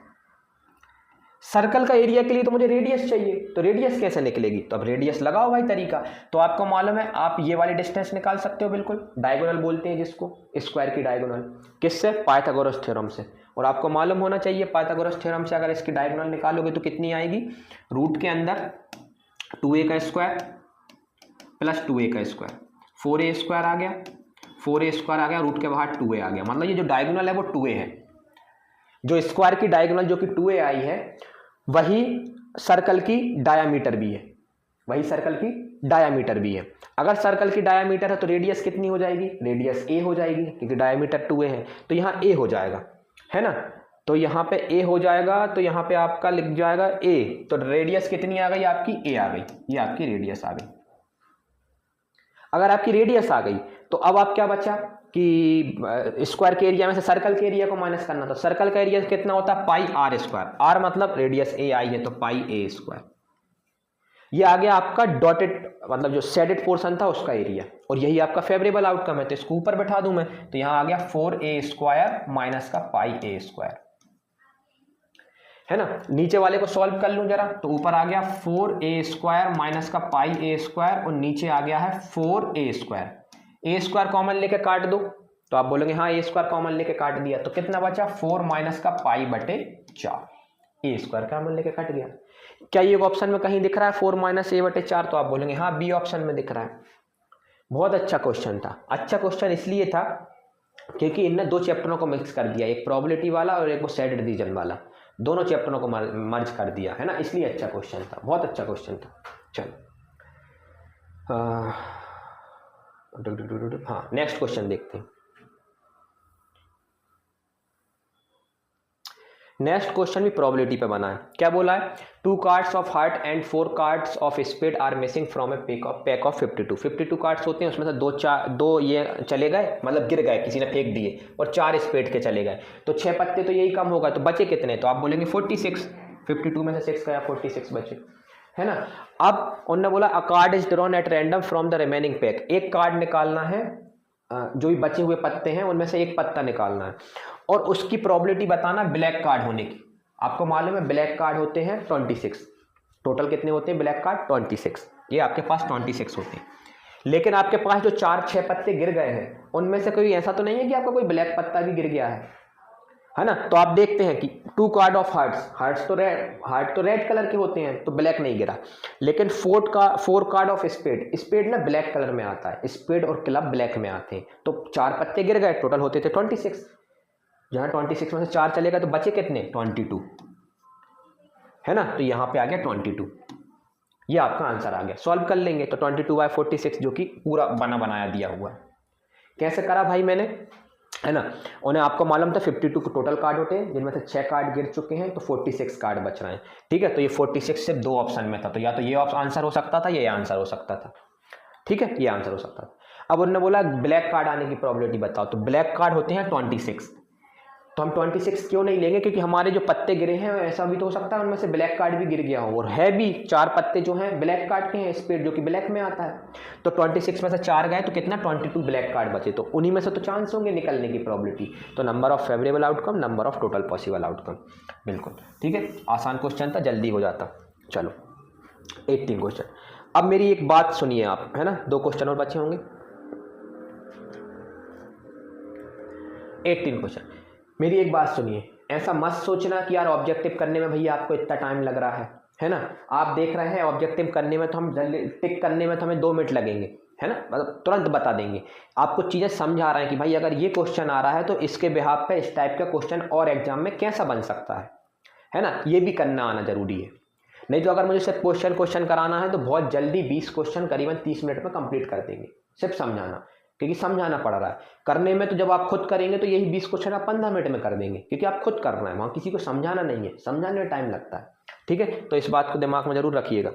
सर्कल का एरिया के लिए तो मुझे रेडियस चाहिए, तो रेडियस कैसे निकलेगी, तो अब रेडियस लगाओ भाई तरीका। तो आपको मालूम है आप ये वाली डिस्टेंस निकाल सकते हो, बिल्कुल डायगोनल बोलते हैं जिसको, स्क्वायर की डायगोनल, किससे, पाइथागोरस थ्योरम से। और आपको मालूम होना चाहिए पाइथागोरस थ्योरम से अगर इसकी डायगोनल निकालोगे तो कितनी आएगी, रूट के अंदर 2a का स्क्वायर प्लस 2a का स्क्वायर, 4a स्क्वायर आ गया, 4a स्क्वायर आ गया, रूट के बाहर 2a आ गया, मतलब ये जो डायगोनल है वो 2a है। जो स्क्वायर की डायगोनल जो कि 2a आई है वही सर्कल की डायामीटर भी है, वही सर्कल की डायामीटर भी है। अगर सर्कल की डायामीटर है तो रेडियस कितनी हो जाएगी, रेडियस a हो जाएगी, क्योंकि डायामीटर 2a है तो यहाँ a हो जाएगा, है ना। तो यहाँ पे a हो जाएगा, तो यहाँ पे आपका लिख जाएगा a, तो रेडियस कितनी आ गई आपकी, a आ गई, ये आपकी रेडियस आ गई। अगर आपकी रेडियस आ गई तो अब आप क्या बचा कि स्क्वायर के एरिया में से सर्कल के एरिया को माइनस करना, तो सर्कल का एरिया कितना होता है, पाई आर स्क्वायर, आर मतलब रेडियस a आई है तो पाई a स्क्वायर। ये आ गया आपका डॉटेड मतलब जो शेडेड पोर्शन था उसका एरिया, और यही आपका फेवरेबल आउटकम है। तो इसको ऊपर बैठा दूं मैं, तो यहाँ आ गया 4a स्क्वायर माइनस का पाई a स्क्वायर, है ना। नीचे वाले को सॉल्व कर लूं जरा, तो ऊपर आ गया 4a स्क्वायर माइनस का पाई a स्क्वायर, और नीचे आ गया है 4a स्क्वायर। ए स्क्वायर कॉमन लेके काट दो, तो आप बोलोगे हाँ ए स्क्वायर कॉमन लेके काट दिया, तो कितना बचा 4 माइनस का पाई बटे 4, ए स्क्वायर कॉमन लेके कट गया। क्या ये ऑप्शन में कहीं दिख रहा है 4 माइनस ए बटे 4, तो आप बोलेंगे हाँ बी ऑप्शन में दिख रहा है। बहुत अच्छा क्वेश्चन था। अच्छा क्वेश्चन इसलिए था क्योंकि इनने दो चैप्टरों को मिक्स कर दिया, एक प्रोबेबिलिटी वाला और एक वो शेडेड रीजन वाला, दोनों चैप्टरों को मर्ज कर दिया, है ना, इसलिए अच्छा क्वेश्चन था, बहुत अच्छा क्वेश्चन था। चलो हाँ नेक्स्ट क्वेश्चन देखते हैं। नेक्स्ट क्वेश्चन भी प्रोबेबिलिटी पे बना है। क्या बोला है, 2 cards of heart and 4 cards of spade are missing from a pack of 52 cards होते हैं, उसमें से दो ये चले गए, मतलब गिर गए, किसी ने फेंक दिए, और 4 स्पेड के चले गए, तो 6 पत्ते तो यही कम होगा, तो बचे कितने, तो आप बोलेंगे 46, 52 में से 6 गया 46 बचे, है ना। अब उन्होंने बोला अ card is drawn at random from the remaining pack, एक कार्ड निकालना है, जो भी बचे हुए पत्ते हैं उनमें से एक पत्ता निकालना है, और उसकी प्रोबेबिलिटी बताना ब्लैक कार्ड होने की। आपको मालूम है ब्लैक कार्ड होते हैं 26, टोटल कितने होते हैं ब्लैक कार्ड 26, ये आपके पास 26 होते हैं। लेकिन आपके पास जो 4-6 पत्ते गिर गए हैं उनमें से कोई ऐसा तो नहीं है कि आपका कोई ब्लैक पत्ता भी गिर गया है ना। तो आप देखते हैं कि 2 कार्ड ऑफ हार्ट तो रेड कलर के होते हैं तो ब्लैक नहीं गिरा, लेकिन 4 कार्ड ऑफ स्पेड ना ब्लैक कलर में आता है, स्पेड और क्लब ब्लैक में आते हैं, तो 4 पत्ते गिर गए, टोटल होते थे 26, जहां 26 में से 4 चलेगा तो बचे कितने 22, है ना, तो यहां पे आ गया 22, ये आपका आंसर आ गया। सॉल्व कर लेंगे तो 22/46 जो कि पूरा बनाया दिया हुआ है। कैसे करा भाई मैंने, है ना, उन्हें आपको मालूम था 52 के टोटल कार्ड होते हैं, जिनमें से 6 कार्ड गिर चुके हैं, तो 46 कार्ड बच रहे हैं, ठीक है। तो ये 46 सिर्फ 2 ऑप्शन में था, तो या तो ये आंसर हो सकता था, ये आंसर हो सकता था, ठीक है, ये आंसर हो सकता था। अब उन्होंने बोला ब्लैक कार्ड आने की प्रोबेबिलिटी बताओ, तो ब्लैक कार्ड होते हैं 26, तो हम 26 क्यों नहीं लेंगे, क्योंकि हमारे जो पत्ते गिरे हैं ऐसा भी तो हो सकता है उनमें से ब्लैक कार्ड भी गिर गया हो, और है भी 4 पत्ते जो हैं ब्लैक कार्ड के हैं, स्पेड जो कि ब्लैक में आता है, तो 26 में से 4 गए तो कितना 22 ब्लैक कार्ड बचे, तो उन्हीं में से तो चांस होंगे निकलने की प्रोबेबिलिटी। तो number of favourable outcome, number of total possible outcome, बिल्कुल ठीक है, आसान क्वेश्चन था, जल्दी हो जाता। चलो 18 क्वेश्चन। अब मेरी एक बात सुनिए आप, है ना, 2 क्वेश्चन और बचे होंगे। 18 क्वेश्चन, मेरी एक बात सुनिए, ऐसा मत सोचना कि यार ऑब्जेक्टिव करने में भैया आपको इतना टाइम लग रहा है ना। आप देख रहे हैं ऑब्जेक्टिव करने में तो हम जल्दी टिक करने में तो हमें 2 मिनट लगेंगे, है ना, मतलब तुरंत बता देंगे। आपको चीज़ें समझा रहे हैं कि भाई अगर ये क्वेश्चन आ रहा है तो इसके बिहाफ पे इस टाइप का क्वेश्चन और एग्जाम में कैसा बन सकता है ना, ये भी करना आना जरूरी है। नहीं तो अगर मुझे सिर्फ क्वेश्चन कराना है तो बहुत जल्दी 20 क्वेश्चन करीबन 30 मिनट में कंप्लीट कर देंगे, सिर्फ समझाना, क्योंकि समझाना पड़ रहा है। करने में तो जब आप खुद करेंगे तो यही 20 क्वेश्चन आप 15 मिनट में कर देंगे, क्योंकि आप खुद करना है, वहाँ किसी को समझाना नहीं है, समझाने में टाइम लगता है। ठीक है, तो इस बात को दिमाग में जरूर रखिएगा।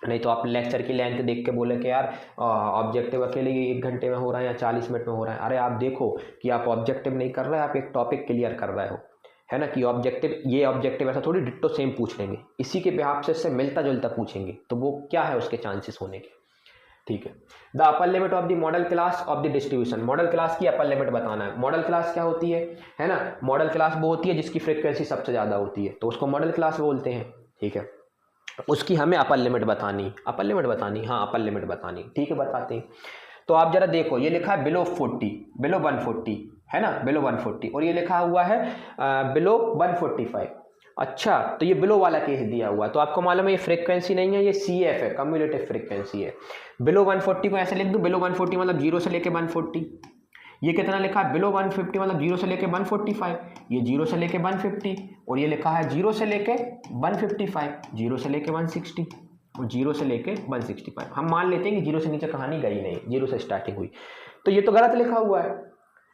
नहीं तो आप लेक्चर की लेंथ देख के बोले कि यार ऑब्जेक्टिव अकेले ये 1 घंटे में हो रहा है या 40 मिनट में हो रहा है। अरे आप देखो कि आप ऑब्जेक्टिव नहीं कर रहे, आप एक टॉपिक क्लियर कर रहे हो, है ना, कि ऑब्जेक्टिव ये ऑब्जेक्टिव ऐसा थोड़ी डिट्टो सेम पूछ लेंगे, इसी के बिहाफ से इससे मिलता जुलता पूछेंगे, तो वो क्या है उसके चांसेस होने के। ठीक है, the upper limit of the model class of the distribution, model class की अपर लिमिट बताना है। मॉडल क्लास क्या होती है ना, मॉडल क्लास वो होती है जिसकी फ्रीक्वेंसी सबसे ज़्यादा होती है, तो उसको मॉडल क्लास बोलते हैं। ठीक है, उसकी हमें अपर लिमिट बतानी, हाँ अपर लिमिट बतानी। ठीक है, बताते हैं। तो आप जरा देखो, ये लिखा है बिलो 40, बिलो 140, है ना, बिलो 140, और ये लिखा हुआ है बिलो 145। अच्छा, तो ये बिलो वाला केस दिया हुआ है, तो आपको मालूम है ये फ्रीक्वेंसी नहीं है, ये CF है, कम्युलेटिव फ्रीक्वेंसी है। बिलो 140 को ऐसे लिख दूँ, बिलो 140 मतलब 0 से लेके 140। ये कितना लिखा है, बिलो 150 मतलब 0 से लेके 145, ये 0 से लेके 150, और ये लिखा है 0 से लेके 155, 0 से लेके 160 और 0 से लेके 165। हम मान लेते हैं कि 0 से नीचे कहानी गई नहीं, 0 से स्टार्टिंग हुई, तो ये तो गलत लिखा हुआ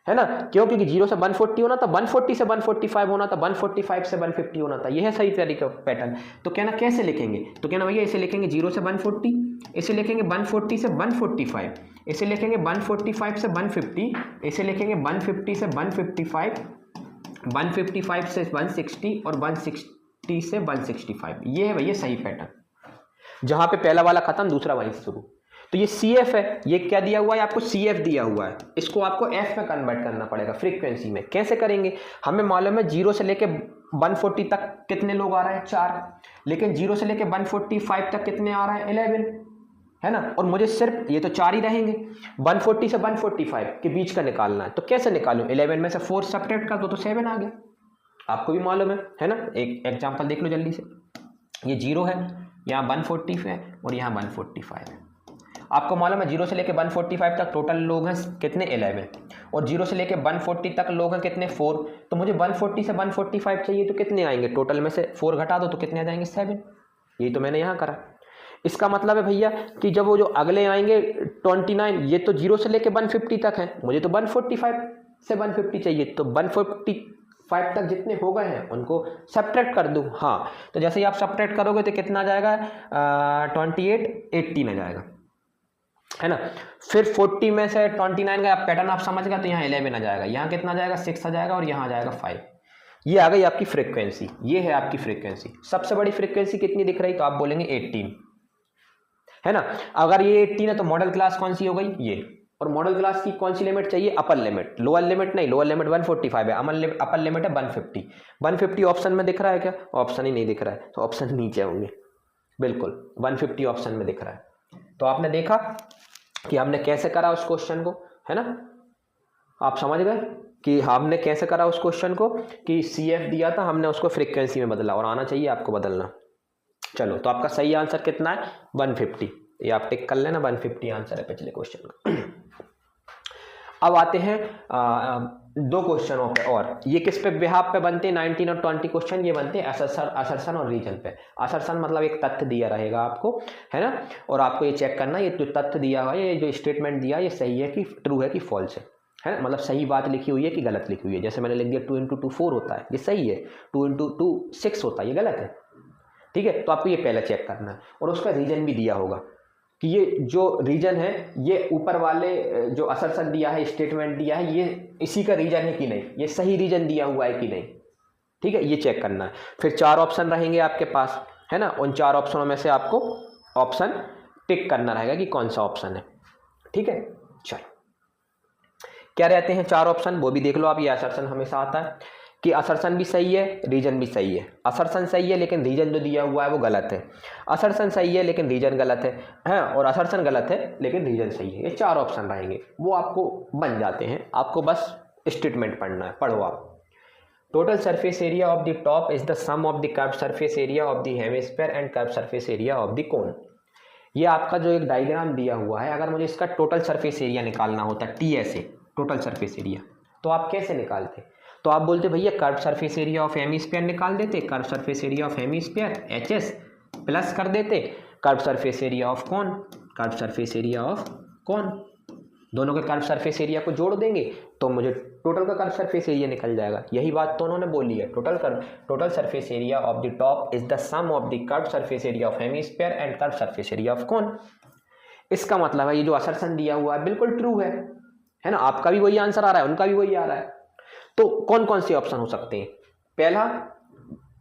है ना, क्यों, क्योंकि 0 से 140 होना था, 140 से 145 होना था, 145 से 150 होना था, यह है सही तरीका पैटर्न। तो कहना कैसे लिखेंगे, तो कहना भैया इसे लिखेंगे 0 से 140, इसे लिखेंगे 140 से 145, इसे लिखेंगे 145 से 150, इसे लिखेंगे 150 से 155, 155 से 160 और 160 से 165। ये है भैया सही पैटर्न, जहां पे पहला वाला खत्म दूसरा वहीं से शुरू। तो ये CF है, ये क्या दिया हुआ है आपको, CF दिया हुआ है, इसको आपको F में कन्वर्ट करना पड़ेगा फ्रीक्वेंसी में। कैसे करेंगे, हमें मालूम है 0 से लेके 140 तक कितने लोग आ रहे हैं, 4, लेकिन 0 से लेके 145 तक कितने आ रहे हैं, 11, है ना, और मुझे सिर्फ ये तो 4 ही रहेंगे, 140 से 145 के बीच का निकालना है। तो कैसे निकालूं, 11 में से 4 सब्ट्रैक्ट कर दो तो 7 आ गया, आपको भी मालूम है ना। एक एग्जांपल देख लो जल्दी से, ये 0 है, यहाँ 140 है और यहाँ 145 है। आपको मालूम है 0 से लेके 145 तक टोटल लोग हैं कितने, 11, और 0 से लेके 140 तक लोग हैं कितने, 4। तो मुझे 140 से 145 चाहिए, तो कितने आएंगे, टोटल में से 4 घटा दो तो कितने आ जाएंगे, 7। यही तो मैंने यहाँ करा। इसका मतलब है भैया कि जब वो जो अगले आएंगे 29, ये तो 0 से लेके 150 तक है, मुझे तो 145 से 150 चाहिए, तो 145 तक जितने हो गए हैं उनको सब्ट्रैक्ट कर दूँ। हाँ, तो जैसे ही आप सब्ट्रैक्ट करोगे तो कितना आ जाएगा, 28, 18 आ जाएगा, है ना। फिर 40 में से 29 का पैटर्न आप समझ गए, तो यहाँ 11 आ जाएगा, यहाँ कितना आ जाएगा, 6 आ जाएगा, और यहाँ आ जाएगा 5। ये आ गई आपकी फ्रीक्वेंसी, ये है आपकी फ्रीक्वेंसी। सबसे बड़ी फ्रीक्वेंसी कितनी दिख रही, तो आप बोलेंगे 18, है ना। अगर ये 18 है तो मॉडल क्लास कौन सी हो गई, ये। और मॉडल क्लास की कौन सी लिमिट चाहिए, अपर लिमिट, लोअर लिमिट नहीं, लोअर लिमिट 145 है, अपर लिमिट है 150। 150 ऑप्शन में दिख रहा है क्या, ऑप्शन ही नहीं दिख रहा है, तो ऑप्शन नीचे होंगे, बिल्कुल 150 ऑप्शन में दिख रहा है। तो आपने देखा कि हमने कैसे करा उस क्वेश्चन को, है ना, आप समझ गए कि हमने कैसे करा उस क्वेश्चन को, कि CF दिया था, हमने उसको फ्रीक्वेंसी में बदला, और आना चाहिए आपको बदलना। चलो, तो आपका सही आंसर कितना है, 150, ये आप टिक कर लेना, 150 आंसर है पिछले क्वेश्चन का। अब आते हैं 2 क्वेश्चनों पे, और ये किस पे बिहाफ पे बनते हैं, 19 और 20 क्वेश्चन ये बनते हैं असर्शन और रीजन पे। असर्शन मतलब एक तथ्य दिया रहेगा आपको, है ना, और आपको ये चेक करना, ये जो तथ्य दिया हुआ है, ये जो स्टेटमेंट दिया है, ये सही है कि ट्रू है कि फॉल्स है ना, मतलब सही बात लिखी हुई है कि गलत लिखी हुई है। जैसे मैंने लिख दिया 2 × 2 4 होता है, ये सही है, 2 × 2 6 होता है, ये गलत है। ठीक है, तो आपको ये पहले चेक करना है, और उसका रीजन भी दिया होगा कि ये जो रीजन है, ये ऊपर वाले जो असर्शन दिया है, स्टेटमेंट दिया है, ये इसी का रीजन है कि नहीं, ये सही रीजन दिया हुआ है कि नहीं। ठीक है, ये चेक करना है। फिर 4 ऑप्शन रहेंगे आपके पास, है ना, उन 4 ऑप्शनों में से आपको ऑप्शन टिक करना रहेगा कि कौन सा ऑप्शन है। ठीक है, चलो क्या रहते हैं 4 ऑप्शन, वो भी देख लो आप। ये असर्शन हमेशा आता है कि असर्शन भी सही है, रीजन भी सही है। असर्शन सही है लेकिन रीजन जो दिया हुआ है वो गलत है, असर्शन सही है लेकिन रीजन गलत है, और असर्शन गलत है लेकिन रीजन सही है। ये 4 ऑप्शन रहेंगे, वो आपको बन जाते हैं, आपको बस स्टेटमेंट पढ़ना है। पढ़ो आप। Total surface area of the top is the sum of the curved surface area of the hemisphere and curved surface area of the cone. ये आपका जो एक डायग्राम दिया हुआ है, अगर मुझे इसका टोटल सरफेस एरिया निकालना होता TSA, टोटल सरफेस एरिया, तो आप कैसे निकालते? तो आप बोलते भैया curve surface area of hemisphere निकाल देते, curve surface area of hemisphere HS plus कर देते curve surface area of cone, curve surface area of cone, दोनों के कर्व सरफेस एरिया को जोड़ देंगे तो मुझे टोटल का कर्व सरफेस एरिया निकल जाएगा। यही बात तो उन्होंने बोली है, total surface area of the top is the sum of the curve surface area of hemisphere and curve surface area of cone. इसका मतलब है ये जो असर्शन दिया हुआ है बिल्कुल ट्रू है ना, आपका भी वही आंसर आ रहा है, उनका भी वही आ रहा है। तो कौन कौन से ऑप्शन हो सकते हैं, पहला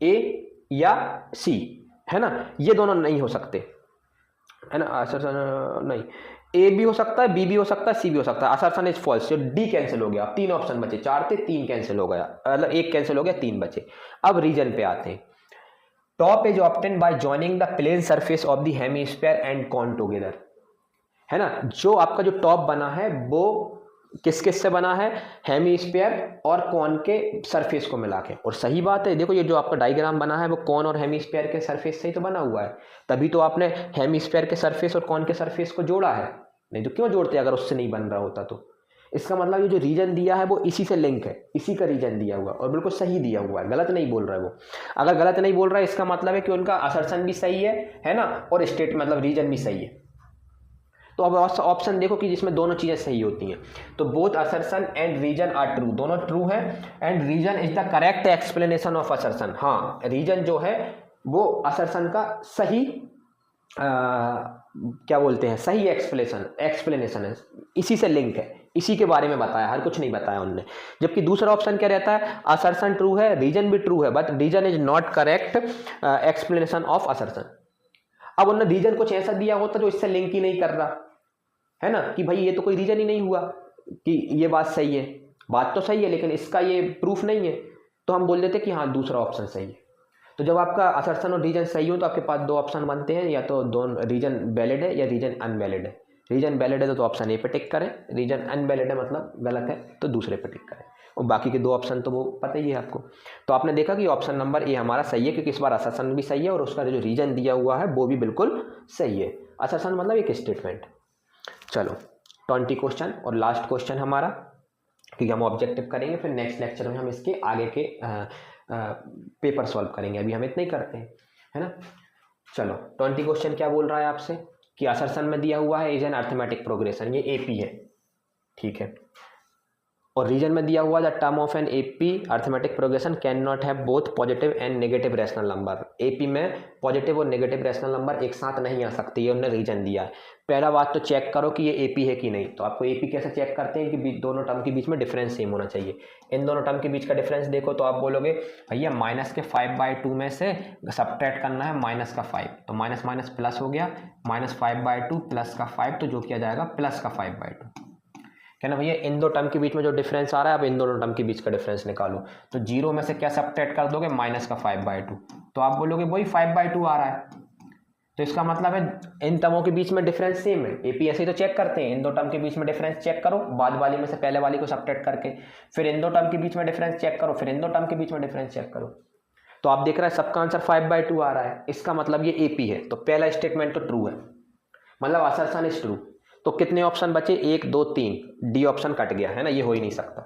A या C, है ना, ये दोनों नहीं हो सकते, है ना, असर्शन नहीं, A भी हो सकता है, B भी हो सकता है, C भी हो सकता है, असर्शन इज फॉल्स, जो D कैंसिल हो गया, अब 3 ऑप्शन बचे, 4 थे 3 कैंसिल हो गया, मतलब 1 कैंसिल हो गया 3 बचे। अब रीजन पे आते हैं, top is obtain by joining the plane surface of the hemisphere and cone together, है ना, जो आपका जो टॉप बना है वो किस किस से बना है, हेमिस्फीयर और कॉन के सरफेस को मिला के। और सही बात है, देखो ये जो आपका डायग्राम बना है वो कॉन और हेमिस्फीयर के सरफेस से ही तो बना हुआ है, तभी तो आपने हेमिस्फीयर के सरफेस और कॉन के सरफेस को जोड़ा है, नहीं तो क्यों जोड़ते अगर उससे नहीं बन रहा होता तो। इसका मतलब ये जो रीजन दिया है वो इसी से लिंक है, इसी का रीजन दिया हुआ और बिल्कुल सही दिया हुआ है, गलत नहीं बोल रहा है वो। अगर गलत नहीं बोल रहा है इसका मतलब है कि उनका असर्शन भी सही है ना, और स्टेट मतलब रीजन भी सही है। तो अब ऑप्शन देखो कि जिसमें दोनों चीजें सही होती हैं, तो both assertion and reason are true, दोनों ट्रू है, and reason is the correct explanation of assertion. हाँ, रीजन जो है वो असर्शन का सही क्या बोलते हैं, सही एक्सप्लेनेशन है, इसी से लिंक है, इसी के बारे में बताया, हर कुछ नहीं बताया उनने। जबकि दूसरा ऑप्शन क्या रहता है, असर्शन ट्रू है, रीजन भी ट्रू है, but reason is not correct explanation of assertion. अब उन्होंने रीजन कुछ ऐसा दिया होता जो इससे लिंक ही नहीं कर रहा, है ना, कि भाई ये तो कोई रीजन ही नहीं हुआ कि ये बात सही है, बात तो सही है लेकिन इसका ये प्रूफ नहीं है, तो हम बोल देते कि हाँ दूसरा ऑप्शन सही है। तो जब आपका असर्शन और रीजन सही हो तो आपके पास 2 ऑप्शन बनते हैं, या तो दोनों रीजन वैलिड है या रीजन अनवैलिड है। रीजन वैलिड है तो ऑप्शन ए पे टिक करें, रीजन अनवैलिड है मतलब गलत है तो दूसरे पे टिक करें, और बाकी के 2 ऑप्शन तो वो पता ही है आपको। तो आपने देखा कि ऑप्शन नंबर ए हमारा सही है, क्योंकि इस बार असर्शन भी सही है और उसका जो रीजन दिया हुआ है वो भी बिल्कुल सही है। असर्शन मतलब एक स्टेटमेंट। चलो 20 क्वेश्चन और लास्ट क्वेश्चन हमारा, क्योंकि हम ऑब्जेक्टिव करेंगे, फिर नेक्स्ट लेक्चर में हम इसके आगे के पेपर सॉल्व करेंगे, अभी हम इतना ही करते हैं, है ना। चलो 20 क्वेश्चन क्या बोल रहा है आपसे कि असर्शन में दिया हुआ है इज एन अरिथमेटिक प्रोग्रेशन, ये AP है, ठीक है, और रीजन में दिया हुआ the term of an AP arithmetic progression can not have both positive and negative rational number. AP में पॉजिटिव और नेगेटिव रैशनल नंबर एक साथ नहीं आ सकते, ये उन्होंने रीजन दिया है। पहला बात तो चेक करो कि ये AP है कि नहीं, तो आपको AP कैसे चेक करते हैं कि दोनों टर्म के बीच में डिफरेंस सेम होना चाहिए। इन दोनों टर्म के बीच का डिफरेंस देखो तो आप बोलोगे भैया माइनस के 5/2 में से सब्ट्रैक्ट करना है माइनस का 5, तो माइनस माइनस प्लस हो गया, माइनस 5/2 प्लस का 5, तो जो किया जाएगा प्लस का 5/2, कहना भैया इन 2 टर्म के बीच में जो डिफरेंस आ रहा है अब इन दोनों टर्म के बीच का डिफरेंस निकालो, तो 0 में से क्या सब्ट्रैक्ट कर दोगे, माइनस का 5/2, तो आप बोलोगे वही 5/2 आ रहा है, तो इसका मतलब है इन टर्मों के बीच में डिफरेंस सेम है। AP ऐसे ही तो चेक करते हैं, इन 2 टर्म के बीच में डिफरेंस चेक करो, बाद वाली में से पहले वाली को सब्ट्रैक्ट करके, फिर इन 2 टर्म के बीच में डिफरेंस चेक करो, फिर इन 2 टर्म के बीच में डिफरेंस चेक करो, तो आप देख रहे हैं सबका आंसर 5/2 आ रहा है, इसका मतलब ये AP है, तो पहला स्टेटमेंट तो ट्रू है, मतलब असर्शन इज ट्रू। तो कितने ऑप्शन बचे, 1 2 3, डी ऑप्शन कट गया, है ना, ये हो ही नहीं सकता,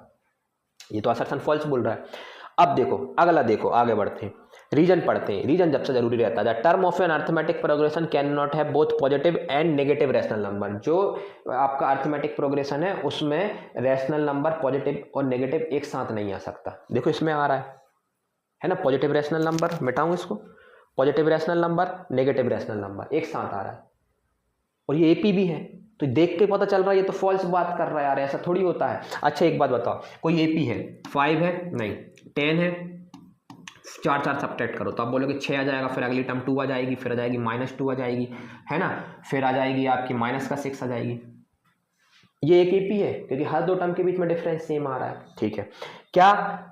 ये तो असर्शन फॉल्स बोल रहा है। अब देखो अगला, देखो आगे बढ़ते हैं, रीजन पढ़ते हैं। रीजन जब से जरूरी रहता है, the term of an arithmetic progression can not have both positive and negative rational number. जो आपका अरिथमेटिक प्रोग्रेशन है उसमें रैशनल नंबर पॉजिटिव और नेगेटिव एक साथ नहीं आ सकता। देखो इसमें आ रहा है ना, पॉजिटिव रैशनल नंबर, मिटाऊं इसको, positive rational number negative rational number एक साथ आ रहा है, और ये AP भी है, तो देख के पता चल रहा है ये तो फॉल्स बात कर रहा है यार, ऐसा थोड़ी होता है। अच्छा एक बात बताओ, कोई AP है, 5 है नहीं, 10 है, 4 4 सब्ट्रैक्ट करो तो आप बोलोगे 6 आ जाएगा, फिर अगली टर्म 2 आ जाएगी, फिर आ जाएगी -2 आ जाएगी, है ना, फिर आ जाएगी आपकी माइनस का 6 आ जाएगी। ये एक AP है क्योंकि हर 2 टर्म के बीच में डिफरेंस सेम आ रहा है, ठीक है। क्या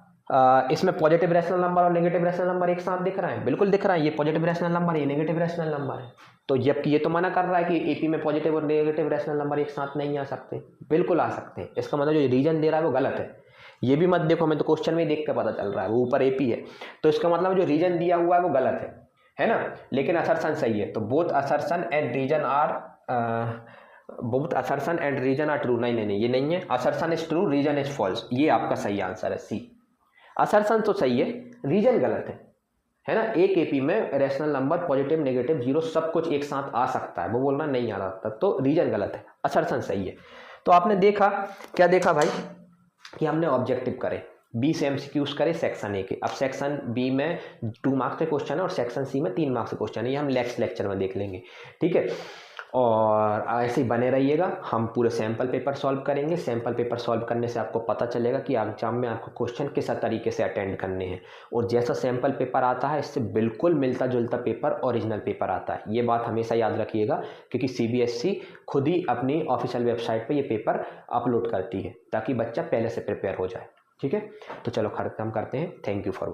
इसमें पॉजिटिव रैशनल नंबर और नेगेटिव रैशनल नंबर एक साथ दिख रहा है? बिल्कुल दिख रहा है, ये पॉजिटिव रैशनल नंबर, ये नेगेटिव रैशनल नंबर है। तो जबकि ये तो मना कर रहा है कि AP में पॉजिटिव और नेगेटिव रैशनल नंबर एक साथ नहीं आ सकते, बिल्कुल आ सकते हैं। इसका मतलब जो रीजन दे रहा है वो गलत है, ये भी मत देखो, हमें तो क्वेश्चन में देख के पता चल रहा है वो ऊपर AP है, तो इसका मतलब जो रीजन दिया हुआ है वो गलत है ना, लेकिन असर्शन सही है। तो both assertion and reason are both assertion and reason are true, नहीं ये नहीं है, assertion is true reason is false, ये आपका सही आंसर है C। असर्शन तो सही है, रीजन गलत है ना। एक एपी में rational number positive negative zero सब कुछ एक साथ आ सकता है, वो बोलना नहीं आ सकता, तो रीजन गलत है, असर्शन सही है। तो आपने देखा, क्या देखा भाई, कि हमने ऑब्जेक्टिव करे, 20 MCQs करे सेक्शन ए के। अब सेक्शन बी में 2 मार्क्स के क्वेश्चन है और सेक्शन सी में 3 मार्क्स के क्वेश्चन है, ये हम नेक्स्ट लेक्चर में देख लेंगे, ठीक है। और ऐसे ही बने रहिएगा, हम पूरे सैम्पल पेपर सॉल्व करेंगे। सैम्पल पेपर सॉल्व करने से आपको पता चलेगा कि एग्जाम में आपको क्वेश्चन किस तरीके से अटेंड करने हैं, और जैसा सैम्पल पेपर आता है इससे बिल्कुल मिलता जुलता पेपर ओरिजिनल पेपर आता है, ये बात हमेशा याद रखिएगा, क्योंकि CBSE खुद ही अपनी ऑफिशियल वेबसाइट पर ये पेपर अपलोड करती है ताकि बच्चा पहले से प्रिपेयर हो जाए, ठीक है। तो चलो खत्म करते हैं, थैंक यू फॉर